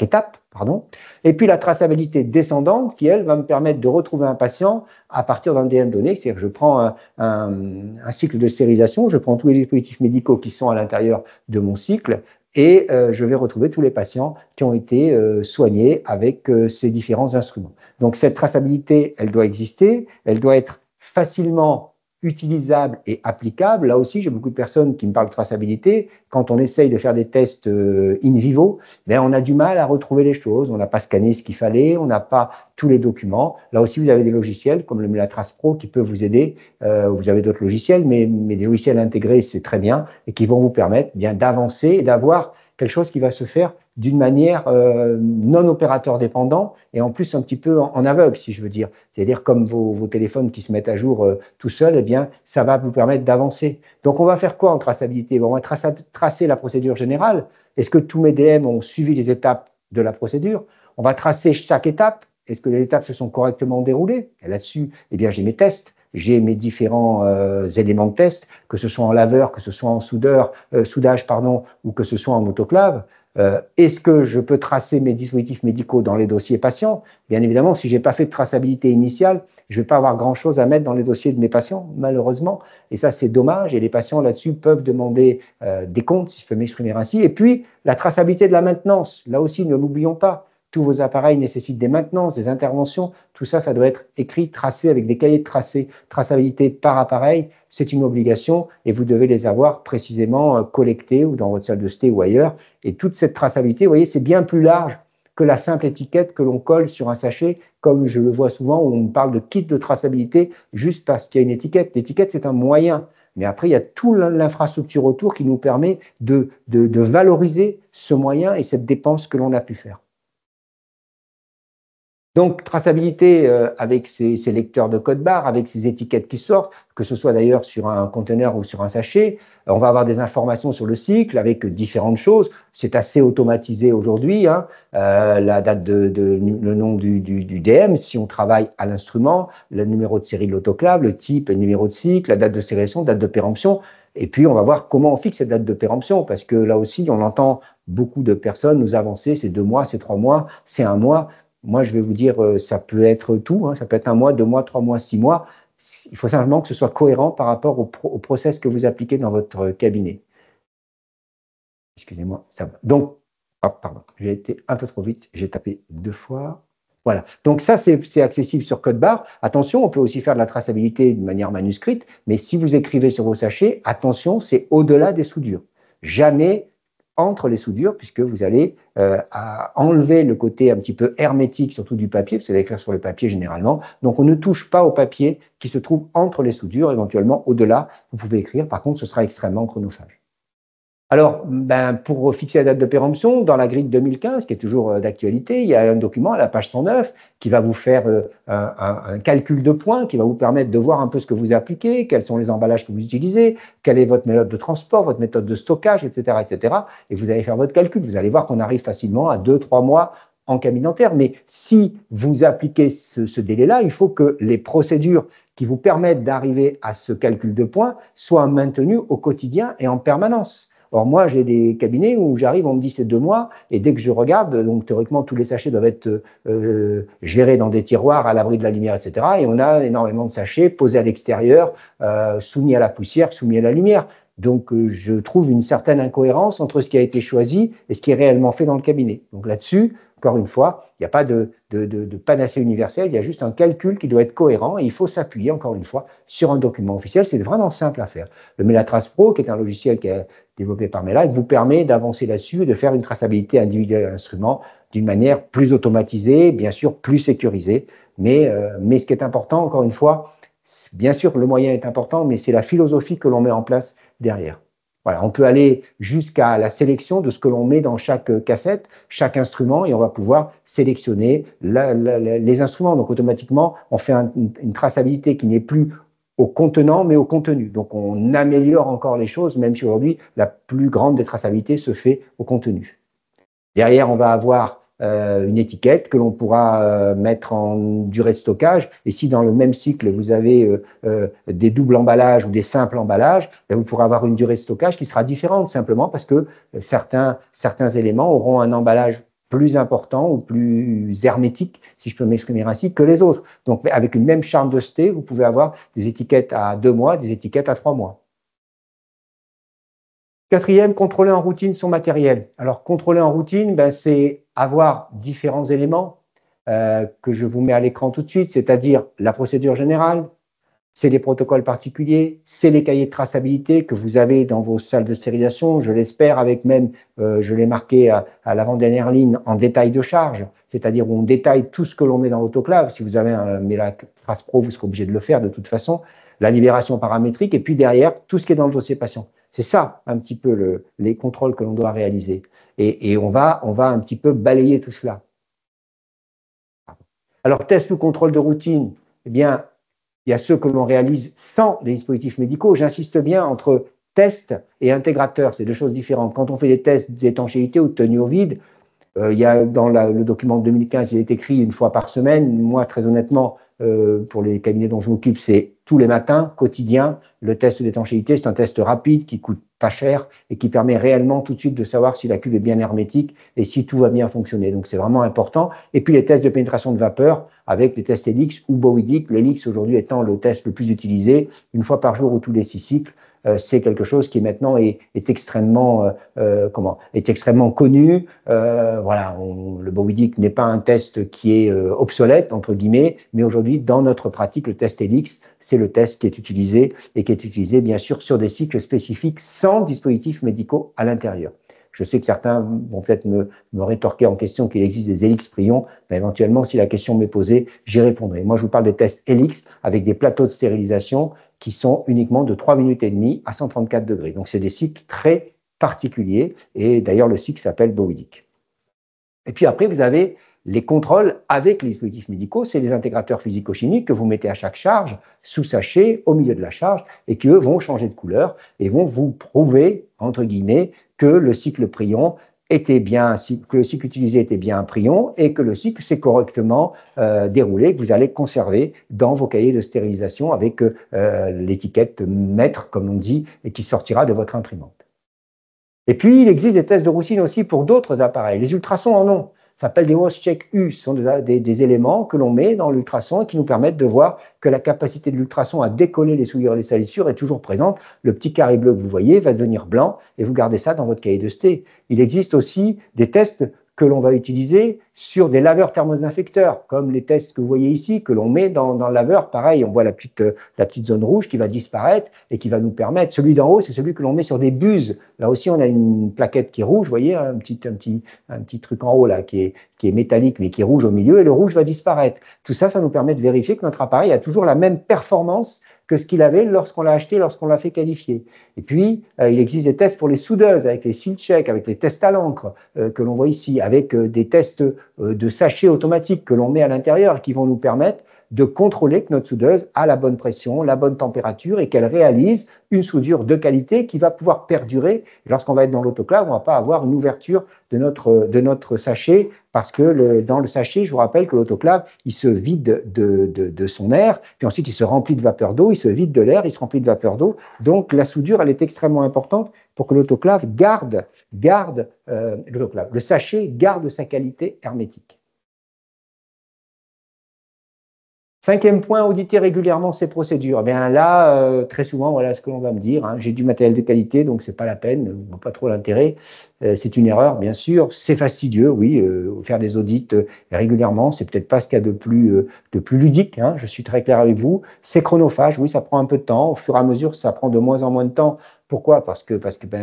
étape, pardon. Et puis la traçabilité descendante qui, elle, va me permettre de retrouver un patient à partir d'un DM donné, c'est-à-dire que je prends un cycle de stérilisation, je prends tous les dispositifs médicaux qui sont à l'intérieur de mon cycle et je vais retrouver tous les patients qui ont été soignés avec ces différents instruments. Donc cette traçabilité, elle doit exister, elle doit être facilement utilisable et applicable. Là aussi, j'ai beaucoup de personnes qui me parlent de traçabilité. Quand on essaye de faire des tests in vivo, ben, on a du mal à retrouver les choses. On n'a pas scanné ce qu'il fallait, on n'a pas tous les documents. Là aussi, vous avez des logiciels comme le Melatrace Pro qui peuvent vous aider. Vous avez d'autres logiciels, mais des logiciels intégrés, c'est très bien et qui vont vous permettre bien d'avancer et d'avoir quelque chose qui va se faire d'une manière non opérateur dépendant et en plus un petit peu en aveugle, si je veux dire. C'est-à-dire comme vos téléphones qui se mettent à jour tout seuls, eh bien, ça va vous permettre d'avancer. Donc, on va faire quoi en traçabilité? On va tracer la procédure générale. Est-ce que tous mes DM ont suivi les étapes de la procédure? On va tracer chaque étape. Est-ce que les étapes se sont correctement déroulées? Et là-dessus, eh bien, j'ai mes tests. J'ai mes différents éléments de test, que ce soit en laveur, que ce soit en soudage, ou que ce soit en autoclave. Est-ce que je peux tracer mes dispositifs médicaux dans les dossiers patients? Bien évidemment, si je n'ai pas fait de traçabilité initiale, je ne vais pas avoir grand-chose à mettre dans les dossiers de mes patients, malheureusement. Et ça, c'est dommage. Et les patients, là-dessus, peuvent demander des comptes, si je peux m'exprimer ainsi. Et puis, la traçabilité de la maintenance. Là aussi, ne l'oublions pas. Tous vos appareils nécessitent des maintenances, des interventions. Tout ça, ça doit être écrit, tracé avec des cahiers de traçabilité par appareil. C'est une obligation et vous devez les avoir précisément collectés ou dans votre salle de sté ou ailleurs. Et toute cette traçabilité, vous voyez, c'est bien plus large que la simple étiquette que l'on colle sur un sachet, comme je le vois souvent où on me parle de kit de traçabilité juste parce qu'il y a une étiquette. L'étiquette, c'est un moyen. Mais après, il y a toute l'infrastructure autour qui nous permet de valoriser ce moyen et cette dépense que l'on a pu faire. Donc, traçabilité avec ces lecteurs de code barre, avec ces étiquettes qui sortent, que ce soit d'ailleurs sur un conteneur ou sur un sachet. On va avoir des informations sur le cycle avec différentes choses. C'est assez automatisé aujourd'hui, hein. La date le nom du DM, si on travaille à l'instrument, le numéro de série de l'autoclave, le type, le numéro de cycle, la date de sérialisation, date de péremption. Et puis, on va voir comment on fixe cette date de péremption, parce que là aussi, on entend beaucoup de personnes nous avancer, c'est 2 mois, c'est 3 mois, c'est 1 mois. Moi, je vais vous dire, ça peut être tout, hein, ça peut être 1 mois, 2 mois, 3 mois, 6 mois. Il faut simplement que ce soit cohérent par rapport au process que vous appliquez dans votre cabinet. Excusez-moi, ça va. Donc, oh, pardon, j'ai été un peu trop vite, j'ai tapé 2 fois. Voilà, donc ça, c'est accessible sur code barre. Attention, on peut aussi faire de la traçabilité de manière manuscrite, mais si vous écrivez sur vos sachets, attention, c'est au-delà des soudures. Jamais entre les soudures, puisque vous allez enlever le côté un petit peu hermétique, surtout du papier, parce que vous allez écrire sur le papier généralement. Donc, on ne touche pas au papier qui se trouve entre les soudures, éventuellement au-delà, vous pouvez écrire. Par contre, ce sera extrêmement chronophage. Alors, pour fixer la date de péremption, dans la grille de 2015, qui est toujours d'actualité, il y a un document à la page 109 qui va vous faire un calcul de points, qui va vous permettre de voir un peu ce que vous appliquez, quels sont les emballages que vous utilisez, quelle est votre méthode de transport, votre méthode de stockage, etc., etc. Et vous allez faire votre calcul. Vous allez voir qu'on arrive facilement à 2-3 mois en cabine dentaire. Mais si vous appliquez ce délai-là, il faut que les procédures qui vous permettent d'arriver à ce calcul de points soient maintenues au quotidien et en permanence. Or, moi, j'ai des cabinets où j'arrive, on me dit c'est 2 mois, et dès que je regarde, donc théoriquement, tous les sachets doivent être gérés dans des tiroirs à l'abri de la lumière, etc. Et on a énormément de sachets posés à l'extérieur, soumis à la poussière, soumis à la lumière. Donc, je trouve une certaine incohérence entre ce qui a été choisi et ce qui est réellement fait dans le cabinet. Donc là-dessus, encore une fois, il n'y a pas de panacée universelle, il y a juste un calcul qui doit être cohérent et il faut s'appuyer, encore une fois, sur un document officiel. C'est vraiment simple à faire. Le Melatrace Pro, qui est un logiciel qui est développé par Melac, vous permet d'avancer là-dessus et de faire une traçabilité individuelle à l'instrument d'une manière plus automatisée, bien sûr plus sécurisée. Mais ce qui est important, encore une fois, bien sûr, le moyen est important, mais c'est la philosophie que l'on met en place derrière. Voilà, on peut aller jusqu'à la sélection de ce que l'on met dans chaque cassette, chaque instrument, et on va pouvoir sélectionner les instruments. Donc, automatiquement, on fait une traçabilité qui n'est plus au contenant, mais au contenu. Donc, on améliore encore les choses, même si aujourd'hui, la plus grande des traçabilités se fait au contenu. Derrière, on va avoir une étiquette que l'on pourra mettre en durée de stockage. Et si dans le même cycle, vous avez des doubles emballages ou des simples emballages, vous pourrez avoir une durée de stockage qui sera différente, simplement parce que certains éléments auront un emballage plus important ou plus hermétique, si je peux m'exprimer ainsi, que les autres. Donc, avec une même charge de sté, vous pouvez avoir des étiquettes à 2 mois, des étiquettes à 3 mois. Quatrième, contrôler en routine son matériel. Alors, contrôler en routine, c'est avoir différents éléments que je vous mets à l'écran tout de suite, c'est-à-dire la procédure générale, c'est les protocoles particuliers, c'est les cahiers de traçabilité que vous avez dans vos salles de stérilisation, je l'espère, avec même, je l'ai marqué à l'avant-dernière ligne, en détail de charge, c'est-à-dire où on détaille tout ce que l'on met dans l'autoclave. Si vous avez un Melac Trace Pro, vous serez obligé de le faire de toute façon. La libération paramétrique, et puis derrière, tout ce qui est dans le dossier patient. C'est ça, un petit peu, les contrôles que l'on doit réaliser. Et on va un petit peu balayer tout cela. Alors, test ou contrôle de routine, eh bien, il y a ceux que l'on réalise sans les dispositifs médicaux. J'insiste bien entre test et intégrateur, c'est deux choses différentes. Quand on fait des tests d'étanchéité ou de tenue au vide, il y a dans le document de 2015, il est écrit une fois par semaine. Moi, très honnêtement, pour les cabinets dont je m'occupe, c'est tous les matins, quotidien. Le test d'étanchéité, c'est un test rapide qui coûte pas cher et qui permet réellement tout de suite de savoir si la cuve est bien hermétique et si tout va bien fonctionner. Donc, c'est vraiment important. Et puis, les tests de pénétration de vapeur avec les tests Helix ou Bowidic. L'Helix, aujourd'hui, étant le test le plus utilisé, une fois par jour ou tous les 6 cycles. C'est quelque chose qui maintenant est extrêmement connu. Voilà, le Bowidic n'est pas un test qui est obsolète entre guillemets, mais aujourd'hui dans notre pratique, le test Helix, c'est le test qui est utilisé et qui est utilisé bien sûr sur des cycles spécifiques sans dispositifs médicaux à l'intérieur. Je sais que certains vont peut-être me rétorquer en question qu'il existe des Helix prions, mais éventuellement, si la question m'est posée, j'y répondrai. Moi, je vous parle des tests Helix avec des plateaux de stérilisation qui sont uniquement de 3 minutes et demie à 134 degrés. Donc, c'est des cycles très particuliers et d'ailleurs, le cycle s'appelle Bowidic. Et puis après, vous avez les contrôles avec les dispositifs médicaux, c'est les intégrateurs physico-chimiques que vous mettez à chaque charge, sous sachet, au milieu de la charge, et qui, eux, vont changer de couleur et vont vous prouver, entre guillemets, que le cycle prion était bien, que le cycle utilisé était bien un prion et que le cycle s'est correctement déroulé, que vous allez conserver dans vos cahiers de stérilisation avec l'étiquette maître, comme on dit, et qui sortira de votre imprimante. Et puis, il existe des tests de routine aussi pour d'autres appareils. Les ultrasons en ont. Ça s'appelle des Moscheck U. Ce sont des éléments que l'on met dans l'ultrason et qui nous permettent de voir que la capacité de l'ultrason à décoller les souillures et les salissures est toujours présente. Le petit carré bleu que vous voyez va devenir blanc et vous gardez ça dans votre cahier de sté. Il existe aussi des tests que l'on va utiliser sur des laveurs thermodésinfecteurs, comme les tests que vous voyez ici, que l'on met dans le laveur. Pareil, on voit la petite zone rouge qui va disparaître et qui va nous permettre, celui d'en haut, c'est celui que l'on met sur des buses. Là aussi, on a une plaquette qui est rouge, vous voyez, un petit truc en haut là qui est métallique mais qui est rouge au milieu, et le rouge va disparaître. Tout ça, ça nous permet de vérifier que notre appareil a toujours la même performance que ce qu'il avait lorsqu'on l'a acheté, lorsqu'on l'a fait qualifier. Et puis, il existe des tests pour les soudeuses, avec les seal check, avec les tests à l'encre que l'on voit ici, avec des tests de sachets automatiques que l'on met à l'intérieur qui vont nous permettre de contrôler que notre soudeuse a la bonne pression, la bonne température et qu'elle réalise une soudure de qualité qui va pouvoir perdurer. Et lorsqu'on va être dans l'autoclave, on ne va pas avoir une ouverture de notre sachet parce que dans le sachet, je vous rappelle que l'autoclave, il se vide de son air, puis ensuite il se remplit de vapeur d'eau, il se vide de l'air, il se remplit de vapeur d'eau. Donc la soudure, elle est extrêmement importante pour que l'autoclave le sachet garde sa qualité hermétique. 5e point, auditer régulièrement ces procédures. Bien là, très souvent, voilà ce que l'on va me dire. Hein. J'ai du matériel de qualité, donc c'est pas la peine, je vois pas trop l'intérêt. C'est une erreur, bien sûr. C'est fastidieux, oui. Faire des audits régulièrement, c'est peut-être pas ce qu'il y a de plus ludique. Hein. Je suis très clair avec vous. C'est chronophage, oui, ça prend un peu de temps. Au fur et à mesure, ça prend de moins en moins de temps. Pourquoi? Parce que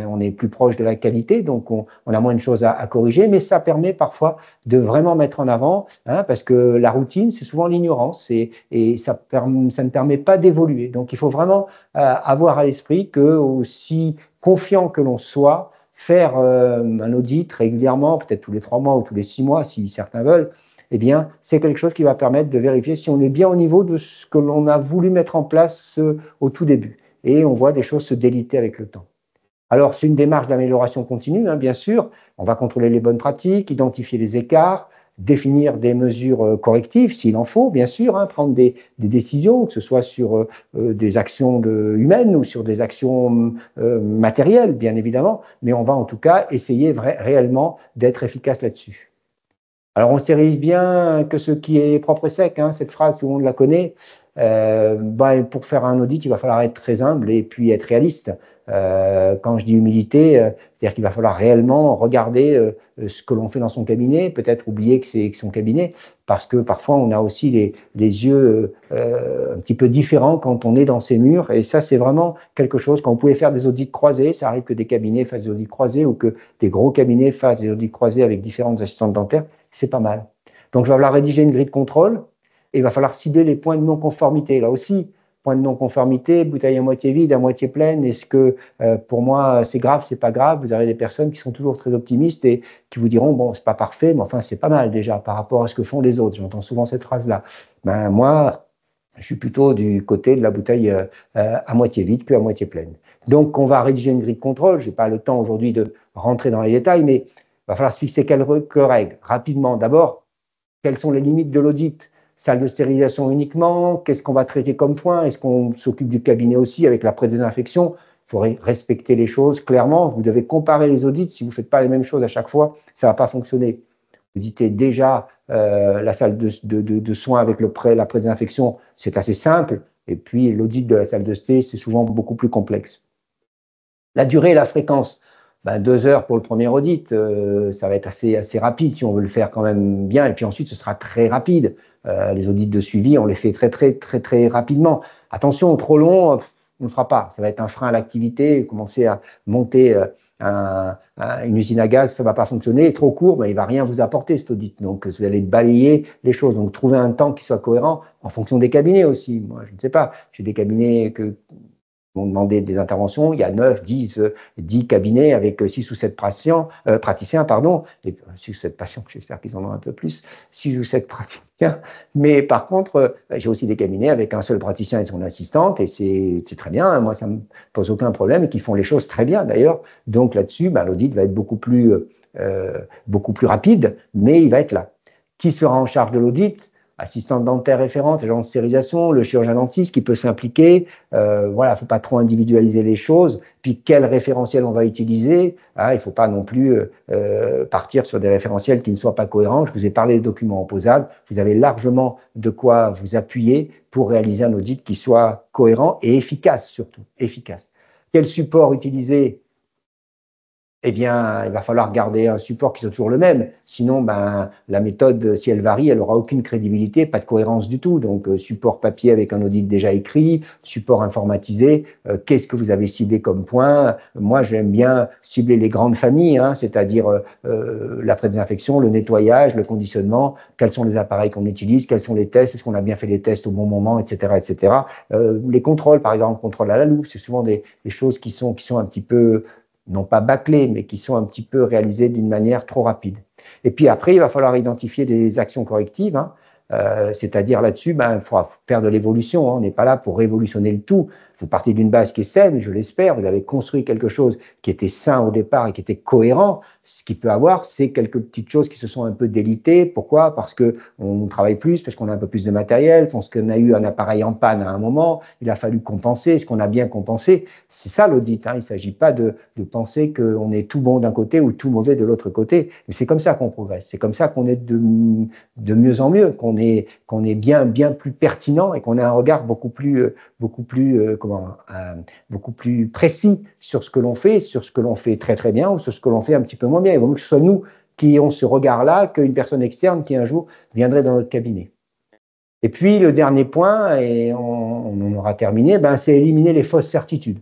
on est plus proche de la qualité, donc on a moins de choses à corriger, mais ça permet parfois de vraiment mettre en avant, hein, parce que la routine, c'est souvent l'ignorance et ça ne permet pas d'évoluer. Donc il faut vraiment avoir à l'esprit que, aussi confiant que l'on soit, faire un audit régulièrement, peut-être tous les 3 mois ou tous les 6 mois, si certains veulent, eh bien, c'est quelque chose qui va permettre de vérifier si on est bien au niveau de ce que l'on a voulu mettre en place au tout début. Et on voit des choses se déliter avec le temps. Alors, c'est une démarche d'amélioration continue, hein, bien sûr. On va contrôler les bonnes pratiques, identifier les écarts, définir des mesures correctives, s'il en faut, bien sûr, hein, prendre des décisions, que ce soit sur des actions humaines ou sur des actions matérielles, bien évidemment, mais on va en tout cas essayer réellement d'être efficace là-dessus. Alors, on stérilise bien que ce qui est propre et sec, hein, cette phrase, tout le monde la connaît. Pour faire un audit, il va falloir être très humble et puis être réaliste. Quand je dis humilité, c'est-à-dire qu'il va falloir réellement regarder ce que l'on fait dans son cabinet, peut-être oublier que c'est son cabinet, parce que parfois on a aussi les yeux un petit peu différents quand on est dans ces murs, et ça c'est vraiment quelque chose. Quand vous pouvez faire des audits croisés, ça arrive que des cabinets fassent des audits croisés ou que des gros cabinets fassent des audits croisés avec différentes assistantes dentaires, c'est pas mal. Donc il va falloir rédiger une grille de contrôle et il va falloir cibler les points de non-conformité. Là aussi, point de non-conformité, bouteille à moitié vide, à moitié pleine, est-ce que pour moi c'est grave, c'est pas grave? Vous avez des personnes qui sont toujours très optimistes et qui vous diront, bon, c'est pas parfait, mais enfin c'est pas mal déjà par rapport à ce que font les autres. J'entends souvent cette phrase-là. Moi, je suis plutôt du côté de la bouteille à moitié vide que à moitié pleine. Donc on va rédiger une grille de contrôle. Je n'ai pas le temps aujourd'hui de rentrer dans les détails, mais il va falloir se fixer quelques règles. Rapidement, d'abord, quelles sont les limites de l'audit? Salle de stérilisation uniquement, qu'est-ce qu'on va traiter comme point? Est-ce qu'on s'occupe du cabinet aussi avec la pré-désinfection? Il faut respecter les choses clairement. Vous devez comparer les audits. Si vous ne faites pas les mêmes choses à chaque fois, ça ne va pas fonctionner. Vous auditez déjà la salle de soins avec la pré-désinfection, c'est assez simple. Et puis l'audit de la salle de sté, c'est souvent beaucoup plus complexe. La durée et la fréquence. 2 heures pour le premier audit, ça va être assez rapide si on veut le faire quand même bien. Et puis ensuite, ce sera très rapide. Les audits de suivi, on les fait très rapidement. Attention, trop long, on ne le fera pas. Ça va être un frein à l'activité. Commencer à monter une usine à gaz, ça ne va pas fonctionner. Trop court, il ne va rien vous apporter cet audit. Donc, vous allez balayer les choses. Donc, trouver un temps qui soit cohérent en fonction des cabinets aussi. Moi, je ne sais pas. J'ai des cabinets qui m'ont demandé des interventions. Il y a 9, 10 cabinets avec 6 ou 7 praticiens, et 6 ou 7 patients, j'espère qu'ils en ont un peu plus, 6 ou 7 praticiens. Mais par contre, j'ai aussi des cabinets avec un seul praticien et son assistante, et c'est très bien. Moi, ça ne me pose aucun problème, et qui font les choses très bien d'ailleurs. Donc là-dessus, l'audit va être beaucoup plus rapide, mais il va être là. Qui sera en charge de l'audit? Assistante dentaire référente, agent de stérilisation, le chirurgien dentiste qui peut s'impliquer. Il ne faut pas trop individualiser les choses. Puis quel référentiel on va utiliser? Il ne faut pas non plus partir sur des référentiels qui ne soient pas cohérents. Je vous ai parlé des documents opposables. Vous avez largement de quoi vous appuyer pour réaliser un audit qui soit cohérent et efficace surtout. Efficace. Quel support utiliser? Eh bien, il va falloir garder un support qui soit toujours le même. Sinon, la méthode, si elle varie, elle n'aura aucune crédibilité, pas de cohérence du tout. Donc, support papier avec un audit déjà écrit, support informatisé, qu'est-ce que vous avez ciblé comme point? Moi, j'aime bien cibler les grandes familles, c'est-à-dire la pré-désinfection, le nettoyage, le conditionnement, quels sont les appareils qu'on utilise, quels sont les tests, est-ce qu'on a bien fait les tests au bon moment, etc. etc. Les contrôles, par exemple, contrôle à la loupe, c'est souvent des choses qui sont un petit peu non pas bâclés, mais qui sont un petit peu réalisés d'une manière trop rapide. Et puis après, il va falloir identifier des actions correctives, c'est-à-dire là-dessus, il faudra faire de l'évolution. On n'est pas là pour révolutionner le tout. Vous partez d'une base qui est saine, je l'espère. Vous avez construit quelque chose qui était sain au départ et qui était cohérent. Ce qu'il peut avoir, c'est quelques petites choses qui se sont un peu délitées. Pourquoi? Parce qu'on travaille plus, parce qu'on a un peu plus de matériel, parce qu'on a eu un appareil en panne à un moment. Il a fallu compenser. Est-ce qu'on a bien compensé? C'est ça l'audit. Il ne s'agit pas de penser qu'on est tout bon d'un côté ou tout mauvais de l'autre côté. Mais c'est comme ça qu'on progresse. C'est comme ça qu'on est de mieux en mieux, qu'on est bien plus pertinent et qu'on a un regard beaucoup plus précis sur ce que l'on fait très très bien ou sur ce que l'on fait un petit peu moins bien. Il vaut mieux que ce soit nous qui ayons ce regard-là qu'une personne externe qui un jour viendrait dans notre cabinet. Et puis le dernier point, et on en aura terminé, c'est éliminer les fausses certitudes,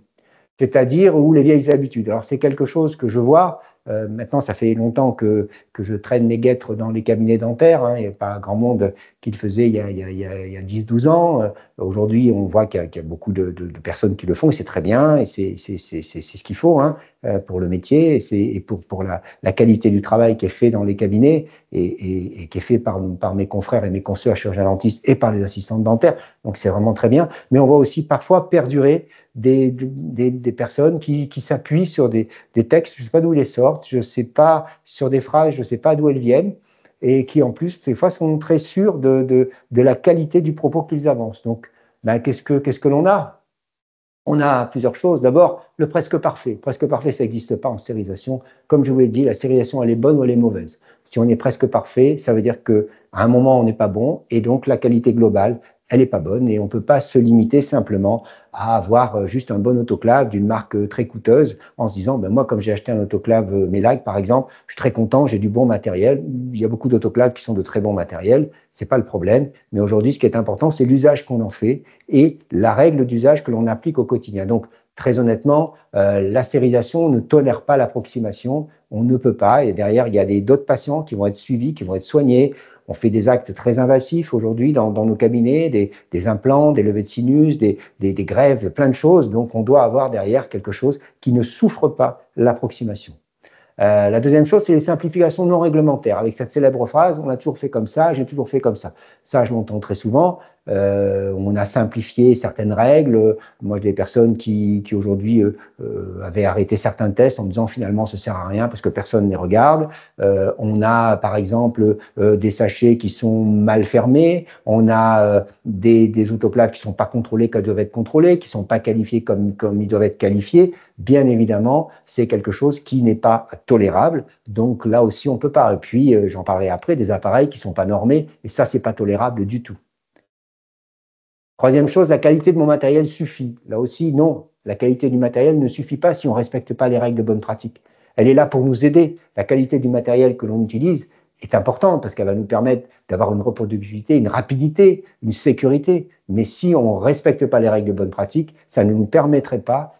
c'est-à-dire ou les vieilles habitudes. Alors c'est quelque chose que je vois. Maintenant, ça fait longtemps que je traîne mes guêtres dans les cabinets dentaires. Il n'y a pas grand monde qui le faisait il y a 10-12 ans. Aujourd'hui, on voit qu'il y a beaucoup de personnes qui le font et c'est très bien et c'est ce qu'il faut pour le métier et pour la qualité du travail qui est fait dans les cabinets et qui est fait par mes confrères et mes consoeurs chirurgiens dentistes et par les assistantes dentaires. Donc, c'est vraiment très bien. Mais on voit aussi parfois perdurer des personnes qui s'appuient sur des textes, je ne sais pas d'où ils les sortent, je ne sais pas, sur des phrases, je ne sais pas d'où elles viennent, et qui en plus, des fois, sont très sûrs de la qualité du propos qu'ils avancent. Donc, qu'est-ce que l'on a? On a plusieurs choses. D'abord, le presque parfait. Presque parfait, ça n'existe pas en stérilisation. Comme je vous l'ai dit, la stérilisation, elle est bonne ou elle est mauvaise. Si on est presque parfait, ça veut dire qu'à un moment, on n'est pas bon, et donc la qualité globale, elle n'est pas bonne et on ne peut pas se limiter simplement à avoir juste un bon autoclave d'une marque très coûteuse en se disant, ben moi, comme j'ai acheté un autoclave Melag, par exemple, je suis très content, j'ai du bon matériel. Il y a beaucoup d'autoclaves qui sont de très bons matériels, ce n'est pas le problème. Mais aujourd'hui, ce qui est important, c'est l'usage qu'on en fait et la règle d'usage que l'on applique au quotidien. Donc, très honnêtement, la stérilisation ne tolère pas l'approximation, on ne peut pas. Et derrière, il y a d'autres patients qui vont être suivis, qui vont être soignés. On fait des actes très invasifs aujourd'hui dans nos cabinets, des implants, des levées de sinus, des greffes, plein de choses. Donc, on doit avoir derrière quelque chose qui ne souffre pas l'approximation. La deuxième chose, c'est les simplifications non réglementaires. Avec cette célèbre phrase, on a toujours fait comme ça, j'ai toujours fait comme ça. Ça, je l'entends très souvent. On a simplifié certaines règles. Moi, j'ai des personnes qui aujourd'hui avaient arrêté certains tests en me disant finalement, ça ne sert à rien parce que personne ne les regarde. On a, par exemple, des sachets qui sont mal fermés. On a des autoclaves qui ne sont pas contrôlés comme ils doivent être contrôlés, qui ne sont pas qualifiés comme ils doivent être qualifiés. Bien évidemment, c'est quelque chose qui n'est pas tolérable. Donc là aussi, on ne peut pas. Et puis, j'en parlerai après, des appareils qui ne sont pas normés. Et ça, ce n'est pas tolérable du tout. Troisième chose, la qualité de mon matériel suffit. Là aussi, non. La qualité du matériel ne suffit pas si on ne respecte pas les règles de bonne pratique. Elle est là pour nous aider. La qualité du matériel que l'on utilise est importante parce qu'elle va nous permettre d'avoir une reproductibilité, une rapidité, une sécurité. Mais si on ne respecte pas les règles de bonne pratique, ça ne nous permettra pas,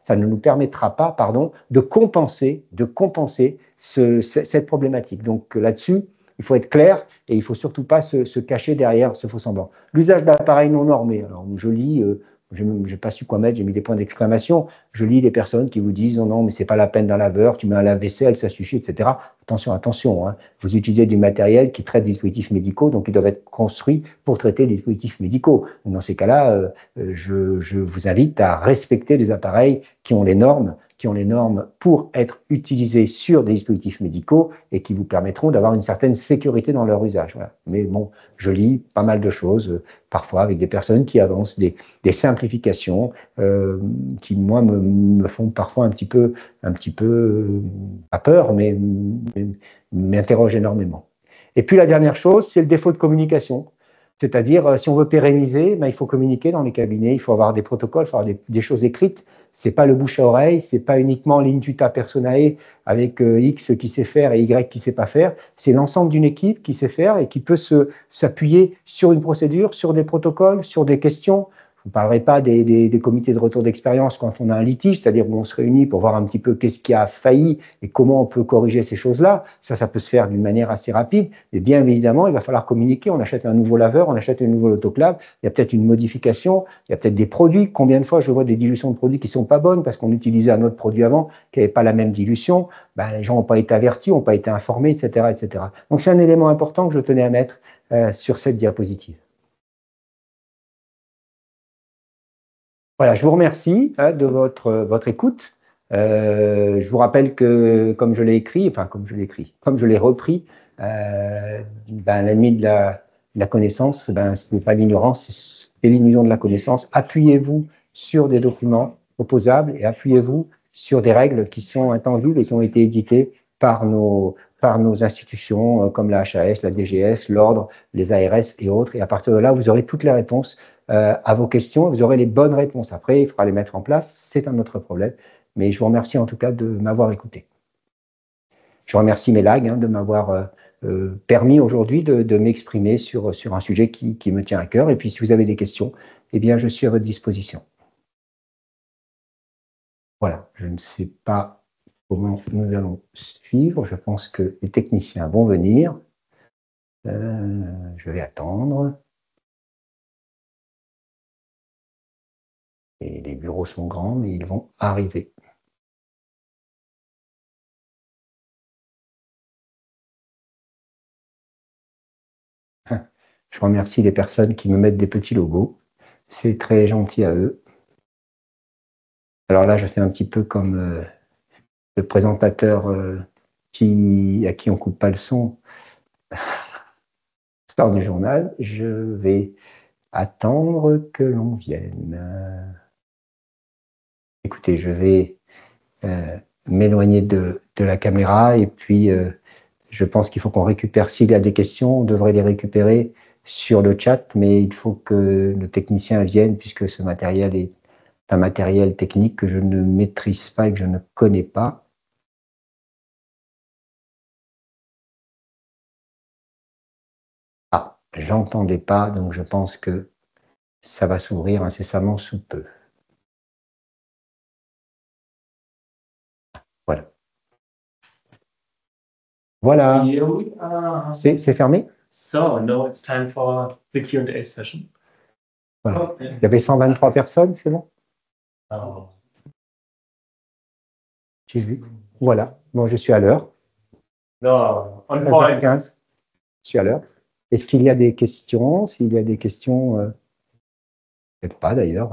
de compenser cette problématique. Donc là-dessus, il faut être clair et il ne faut surtout pas se cacher derrière ce faux semblant. L'usage d'appareils non normés. Alors, je lis, je n'ai pas su quoi mettre, j'ai mis des points d'exclamation. Je lis les personnes qui vous disent oh non, mais ce n'est pas la peine d'un laveur, tu mets un lave-vaisselle, ça suffit, etc. Attention, attention, hein. Vous utilisez du matériel qui traite des dispositifs médicaux, donc ils doivent être construits pour traiter des dispositifs médicaux. Donc, dans ces cas-là, je vous invite à respecter les appareils qui ont les normes pour être utilisés sur des dispositifs médicaux et qui vous permettront d'avoir une certaine sécurité dans leur usage. Voilà. Mais bon, je lis pas mal de choses, parfois avec des personnes qui avancent des simplifications qui, moi, me font parfois un petit peu pas peur, mais m'interrogent énormément. Et puis la dernière chose, c'est le défaut de communication. C'est-à-dire, si on veut pérenniser, il faut communiquer dans les cabinets, il faut avoir des protocoles, il faut avoir des choses écrites. C'est pas le bouche à oreille, c'est pas uniquement l'intuita personae avec X qui sait faire et Y qui sait pas faire. C'est l'ensemble d'une équipe qui sait faire et qui peut s'appuyer sur une procédure, sur des protocoles, sur des questions. Je ne parlerai pas des comités de retour d'expérience quand on a un litige, c'est-à-dire où on se réunit pour voir un petit peu qu'est-ce qui a failli et comment on peut corriger ces choses-là. Ça peut se faire d'une manière assez rapide, mais bien évidemment, il va falloir communiquer. On achète un nouveau laveur, on achète un nouveau autoclave, il y a peut-être une modification, il y a peut-être des produits. Combien de fois je vois des dilutions de produits qui ne sont pas bonnes parce qu'on utilisait un autre produit avant qui n'avait pas la même dilution. Les gens n'ont pas été avertis, n'ont pas été informés, etc., etc. Donc c'est un élément important que je tenais à mettre sur cette diapositive. Voilà, je vous remercie de votre écoute. Je vous rappelle que, comme je l'ai repris, l'ennemi de la connaissance, ce n'est pas l'ignorance, c'est l'illusion de la connaissance. Appuyez-vous sur des documents opposables et appuyez-vous sur des règles qui sont intangibles et qui ont été éditées par nos institutions comme la HAS, la DGS, l'Ordre, les ARS et autres. Et à partir de là, vous aurez toutes les réponses à vos questions, vous aurez les bonnes réponses. Après, il faudra les mettre en place, c'est un autre problème. Mais je vous remercie en tout cas de m'avoir écouté. Je remercie Melag de m'avoir permis aujourd'hui de m'exprimer sur un sujet qui me tient à cœur. Et puis, si vous avez des questions, eh bien, je suis à votre disposition. Voilà, je ne sais pas comment nous allons suivre. Je pense que les techniciens vont venir. Je vais attendre. Et les bureaux sont grands, mais ils vont arriver. Je remercie les personnes qui me mettent des petits logos. C'est très gentil à eux. Alors là, je fais un petit peu comme le présentateur à qui on ne coupe pas le son. Sort du journal. Je vais attendre que l'on vienne. Écoutez, je vais m'éloigner de la caméra et puis je pense qu'il faut qu'on récupère, s'il y a des questions, on devrait les récupérer sur le chat, mais il faut que le technicien vienne puisque ce matériel est un matériel technique que je ne maîtrise pas et que je ne connais pas. Ah, j'entendais pas, donc je pense que ça va s'ouvrir incessamment sous peu. Voilà. Voilà. C'est fermé? So, now it's time for the Q&A session. Voilà. Il y avait 123 personnes, c'est bon? J'ai vu. Voilà. Bon, je suis à l'heure. No, on point. 15. Je suis à l'heure. Est-ce qu'il y a des questions? S'il y a des questions, peut-être pas d'ailleurs.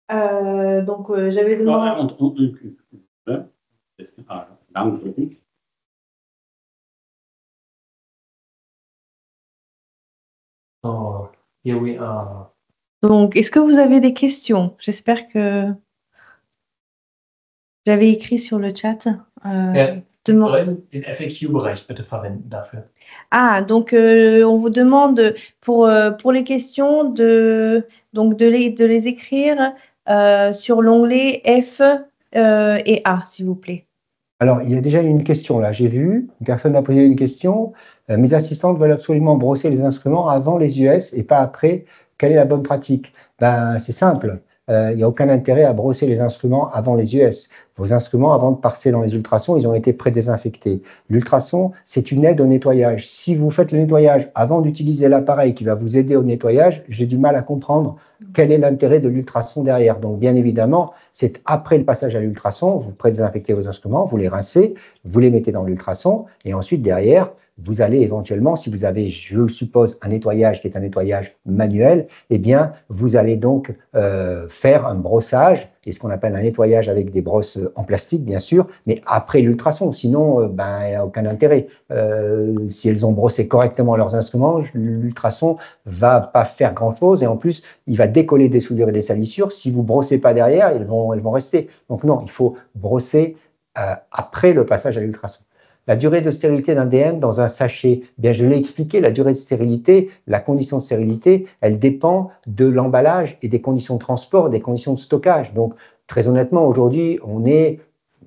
Donc, j'avais demandé. Oh, here we are. Donc, est-ce que vous avez des questions? J'espère que j'avais écrit sur le chat. Den FAQ-Bereich bitte verwenden dafür. Ah, donc on vous demande pour les questions de les écrire sur l'onglet F et A, s'il vous plaît. Alors, il y a déjà une question là, j'ai vu, une personne a posé une question. Mes assistantes veulent absolument brosser les instruments avant les US et pas après. Quelle est la bonne pratique? Ben, c'est simple. Il n'y a aucun intérêt à brosser les instruments avant les US. Vos instruments, avant de passer dans les ultrasons, ils ont été pré-désinfectés. L'ultrason, c'est une aide au nettoyage. Si vous faites le nettoyage avant d'utiliser l'appareil qui va vous aider au nettoyage, j'ai du mal à comprendre quel est l'intérêt de l'ultrason derrière. Donc, bien évidemment, c'est après le passage à l'ultrason, vous pré-désinfectez vos instruments, vous les rincez, vous les mettez dans l'ultrason, et ensuite, derrière, vous allez éventuellement, si vous avez, je suppose, un nettoyage qui est un nettoyage manuel, eh bien, vous allez donc faire un brossage, et ce qu'on appelle un nettoyage avec des brosses en plastique, bien sûr, mais après l'ultrason. Sinon, ben, il n'y a aucun intérêt. Si elles ont brossé correctement leurs instruments, l'ultrason va pas faire grand-chose, et en plus, il va décoller des soudures et des salissures. Si vous brossez pas derrière, elles vont rester. Donc non, il faut brosser après le passage à l'ultrason. La durée de stérilité d'un DM dans un sachet, bien je l'ai expliqué, la durée de stérilité, la condition de stérilité, elle dépend de l'emballage et des conditions de transport, des conditions de stockage. Donc, très honnêtement, aujourd'hui, on est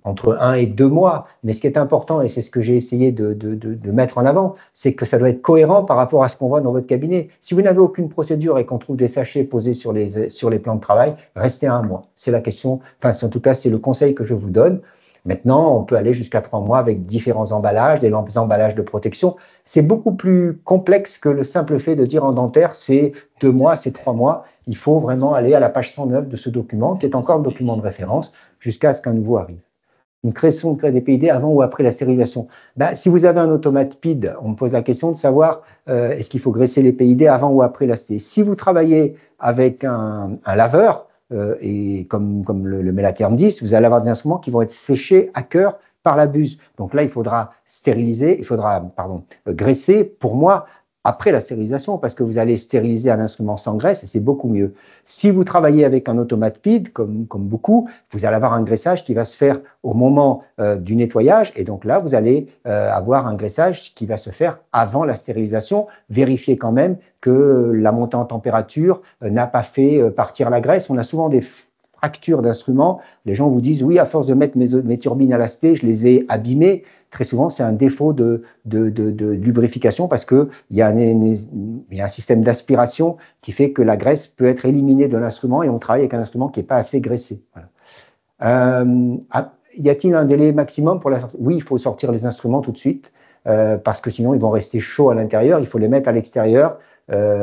entre 1 et 2 mois. Mais ce qui est important, et c'est ce que j'ai essayé de mettre en avant, c'est que ça doit être cohérent par rapport à ce qu'on voit dans votre cabinet. Si vous n'avez aucune procédure et qu'on trouve des sachets posés sur les plans de travail, restez à 1 mois. C'est la question, enfin, en tout cas, c'est le conseil que je vous donne. Maintenant, on peut aller jusqu'à 3 mois avec différents emballages, des emballages de protection. C'est beaucoup plus complexe que le simple fait de dire en dentaire, c'est 2 mois, c'est 3 mois. Il faut vraiment aller à la page 109 de ce document, qui est encore le document de référence, jusqu'à ce qu'un nouveau arrive. Une création de des PID avant ou après la stérilisation. Ben, si vous avez un automate PID, on me pose la question de savoir est-ce qu'il faut graisser les PID avant ou après la sté. Si vous travaillez avec un laveur, et comme le Mélatherm 10, vous allez avoir des instruments qui vont être séchés à cœur par la buse. Donc là, il faudra stériliser, graisser, pour moi, après la stérilisation, parce que vous allez stériliser un instrument sans graisse et c'est beaucoup mieux. Si vous travaillez avec un automate PID, comme beaucoup, vous allez avoir un graissage qui va se faire au moment du nettoyage et donc là, vous allez avoir un graissage qui va se faire avant la stérilisation. Vérifiez quand même que la montée en température n'a pas fait partir la graisse. On a souvent des fractures d'instruments. Les gens vous disent, oui, à force de mettre mes turbines à lasté, je les ai abîmées. Très souvent, c'est un défaut de lubrification parce qu'il y a un système d'aspiration qui fait que la graisse peut être éliminée de l'instrument et on travaille avec un instrument qui n'est pas assez graissé. Voilà. Y a-t-il un délai maximum pour la sortie? Oui, il faut sortir les instruments tout de suite parce que sinon, ils vont rester chauds à l'intérieur. Il faut les mettre à l'extérieur.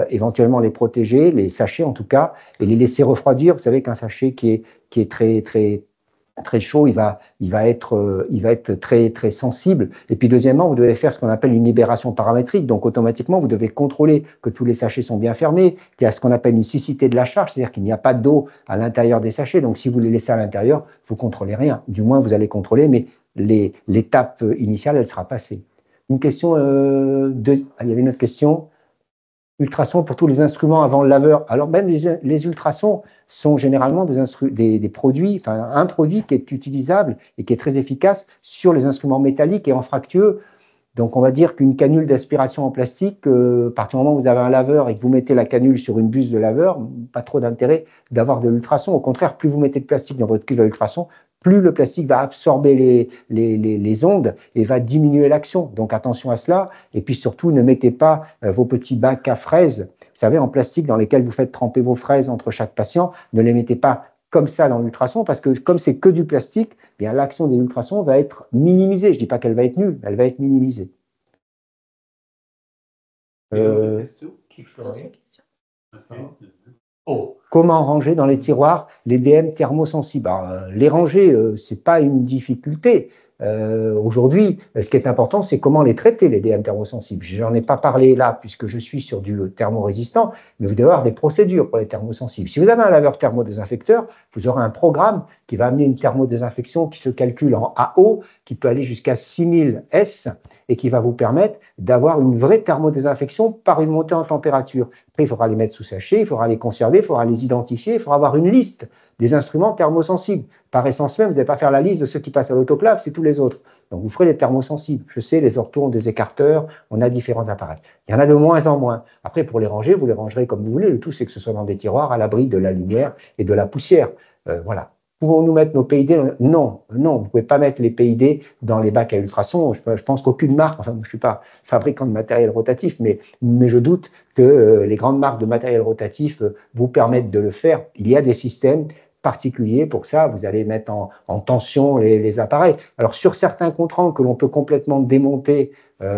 Éventuellement les protéger, les sachets en tout cas, et les laisser refroidir. Vous savez qu'un sachet qui est très chaud, il va être très sensible. Et puis deuxièmement, vous devez faire ce qu'on appelle une libération paramétrique. Donc automatiquement, vous devez contrôler que tous les sachets sont bien fermés, qu'il y a ce qu'on appelle une siccité de la charge, c'est-à-dire qu'il n'y a pas d'eau à l'intérieur des sachets. Donc si vous les laissez à l'intérieur, vous contrôlez rien. Du moins, vous allez contrôler, mais l'étape initiale, elle sera passée. Une question, il y avait une autre question. Ultrasons pour tous les instruments avant le laveur. Alors même les ultrasons sont généralement des produits, enfin un produit qui est utilisable et qui est très efficace sur les instruments métalliques et en fractueux. Donc, on va dire qu'une canule d'aspiration en plastique, à partir du moment où vous avez un laveur et que vous mettez la canule sur une buse de laveur, pas trop d'intérêt d'avoir de l'ultrason. Au contraire, plus vous mettez de plastique dans votre cuve à ultrasons, plus le plastique va absorber les ondes et va diminuer l'action. Donc, attention à cela. Et puis, surtout, ne mettez pas vos petits bacs à fraises, vous savez, en plastique dans lesquels vous faites tremper vos fraises entre chaque patient. Ne les mettez pas comme ça dans l'ultrason, parce que comme c'est que du plastique, eh bien l'action des ultrasons va être minimisée. Je ne dis pas qu'elle va être nulle, elle va être minimisée. Comment ranger dans les tiroirs les DM thermosensibles? Les ranger, ce n'est pas une difficulté. Aujourd'hui, ce qui est important, c'est comment les traiter, les DM thermosensibles. Je n'en ai pas parlé là, puisque je suis sur du thermorésistant, mais vous devez avoir des procédures pour les thermosensibles. Si vous avez un laveur thermodésinfecteur, vous aurez un programme qui va amener une thermodésinfection qui se calcule en AO, qui peut aller jusqu'à 6000 S, et qui va vous permettre d'avoir une vraie thermodésinfection par une montée en température. Après, il faudra les mettre sous sachet, il faudra les conserver, il faudra les identifier, il faudra avoir une liste des instruments thermosensibles. Par essence même, vous n'allez pas faire la liste de ceux qui passent à l'autoclave, c'est tous les autres. Donc, vous ferez les thermosensibles. Je sais, les orthos ont des écarteurs, on a différents appareils. Il y en a de moins en moins. Après, pour les ranger, vous les rangerez comme vous voulez. Le tout, c'est que ce soit dans des tiroirs à l'abri de la lumière et de la poussière. Voilà. Pouvons-nous mettre nos PID? Non, non, vous ne pouvez pas mettre les PID dans les bacs à ultrasons. Je pense qu'aucune marque, enfin, je ne suis pas fabricant de matériel rotatif, mais je doute que les grandes marques de matériel rotatif vous permettent de le faire. Il y a des systèmes particuliers pour ça. Vous allez mettre en tension les appareils. Alors, sur certains contrants que l'on peut complètement démonter,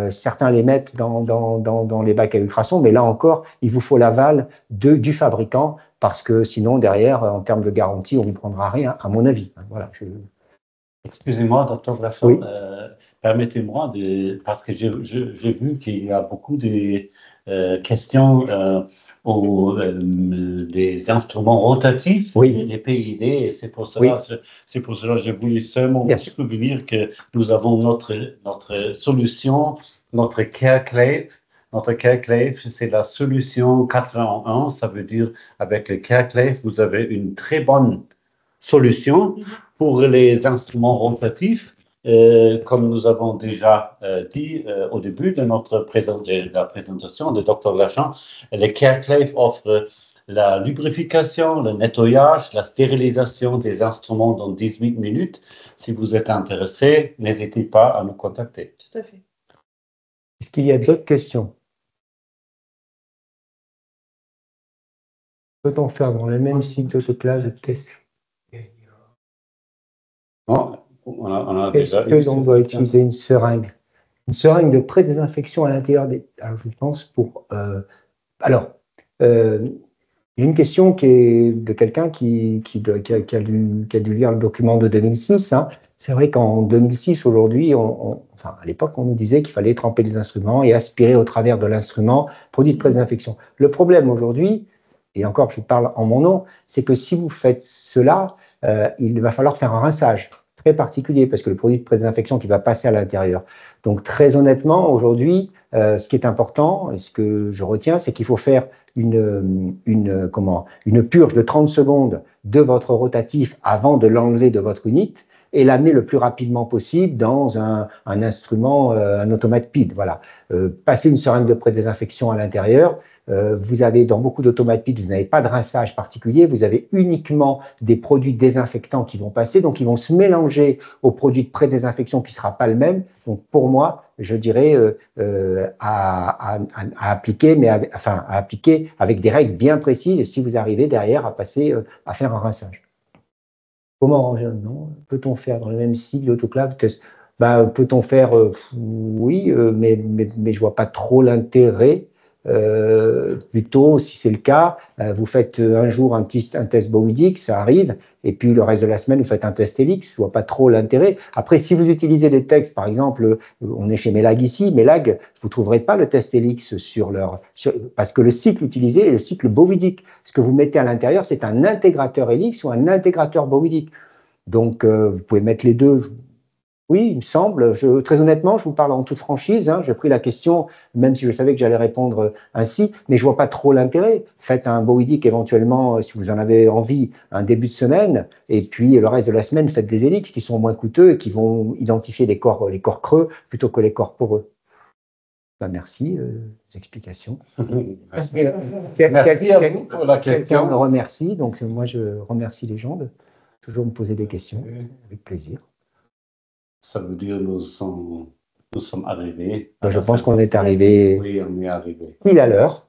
certains les mettent dans les bacs à ultrasons, mais là encore, il vous faut l'aval du fabricant, parce que sinon, derrière, en termes de garantie, on ne prendra rien, à mon avis. Voilà, Excusez-moi, docteur Lachon, oui. Permettez-moi, parce que j'ai vu qu'il y a beaucoup de questions des instruments rotatifs, oui. Les PID, et c'est pour cela que je voulais seulement vous dire que nous avons notre solution, notre CareClave. Notre CareClave, c'est la solution 4 en 1. Ça veut dire, avec le CareClave, vous avez une très bonne solution pour les instruments rotatifs. Comme nous avons déjà dit au début de la présentation de Dr Lachon, le CareClave offre la lubrification, le nettoyage, la stérilisation des instruments dans 18 minutes. Si vous êtes intéressé, n'hésitez pas à nous contacter. Tout à fait. Est-ce qu'il y a d'autres questions? Peut-on faire dans le même cycle d'autoclave de test? Non, est-ce que l'on doit utiliser une seringue? Une seringue de pré-désinfection à l'intérieur des... Alors, je pense pour... il y a une question qui est de quelqu'un qui a dû lire le document de 2006. Hein. C'est vrai qu'en 2006, aujourd'hui, enfin, à l'époque, on nous disait qu'il fallait tremper les instruments et aspirer au travers de l'instrument produit de pré-désinfection. Le problème aujourd'hui, et encore, je parle en mon nom, c'est que si vous faites cela, il va falloir faire un rinçage très particulier, parce que le produit de pré-désinfection qui va passer à l'intérieur. Donc, très honnêtement, aujourd'hui, ce qui est important, et ce que je retiens, c'est qu'il faut faire une purge de 30 secondes de votre rotatif avant de l'enlever de votre unité et l'amener le plus rapidement possible dans un instrument, un automate PID. Voilà. Passer une seringue de pré-désinfection à l'intérieur. Vous avez, dans beaucoup d'automates PID, vous n'avez pas de rinçage particulier, vous avez uniquement des produits désinfectants qui vont passer, donc ils vont se mélanger au produit de pré-désinfection qui ne sera pas le même. Donc pour moi, je dirais à appliquer, à appliquer avec des règles bien précises, et si vous arrivez derrière à passer, à faire un rinçage. Comment ranger un nom? Peut-on faire dans le même cycle l'autoclave? Peut-on faire, oui, mais je ne vois pas trop l'intérêt. Plutôt, si c'est le cas, vous faites un jour un test bowidique, ça arrive, et puis le reste de la semaine, vous faites un test Helix, je ne vois pas trop l'intérêt. Après, si vous utilisez des textes, par exemple, on est chez Melag ici, Melag, vous ne trouverez pas le test Helix parce que le cycle utilisé est le cycle bowidique. Ce que vous mettez à l'intérieur, c'est un intégrateur Helix ou un intégrateur bowidique. Donc, vous pouvez mettre les deux. Oui, il me semble. Très honnêtement, je vous parle en toute franchise. Hein, j'ai pris la question, même si je savais que j'allais répondre ainsi, mais je vois pas trop l'intérêt. Faites un bowidique éventuellement, si vous en avez envie, un début de semaine, et puis le reste de la semaine, faites des hélix qui sont moins coûteux et qui vont identifier les corps creux plutôt que les corps poreux. Merci des explications. Merci à vous pour la Quelqu'un question. me remercie, donc moi je remercie les gens de toujours me poser des questions, avec plaisir. Ça veut dire nous sommes arrivés. Je pense qu'on est arrivé Oui, on est arrivé. pile à l'heure.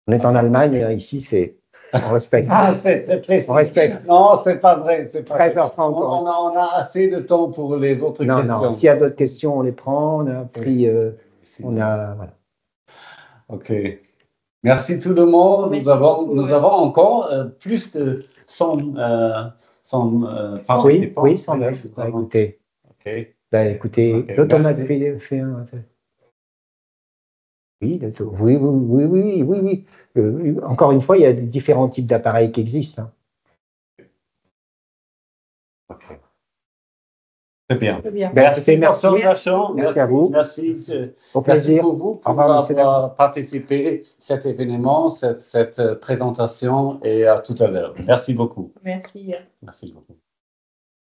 On est en Allemagne, ici on respecte. Ah, c'est très précis. On respecte. Non, c'est pas vrai. C'est pas 13h30. on a assez de temps pour les autres questions. Non, s'il y a d'autres questions, on les prend. On a pris. Voilà. OK. Merci tout le monde. Nous avons encore plus de 100 participants. Oui, 109. Écoutez. OK. Écoutez, Okay, l'automate fait un. Oui. Encore une fois, il y a différents types d'appareils qui existent. Hein. OK. Très bien. Merci. Merci à vous. Merci. Au plaisir. Merci pour vous pour avoir participé à cet événement, cette présentation et à tout à l'heure. Merci beaucoup. Merci. Merci beaucoup.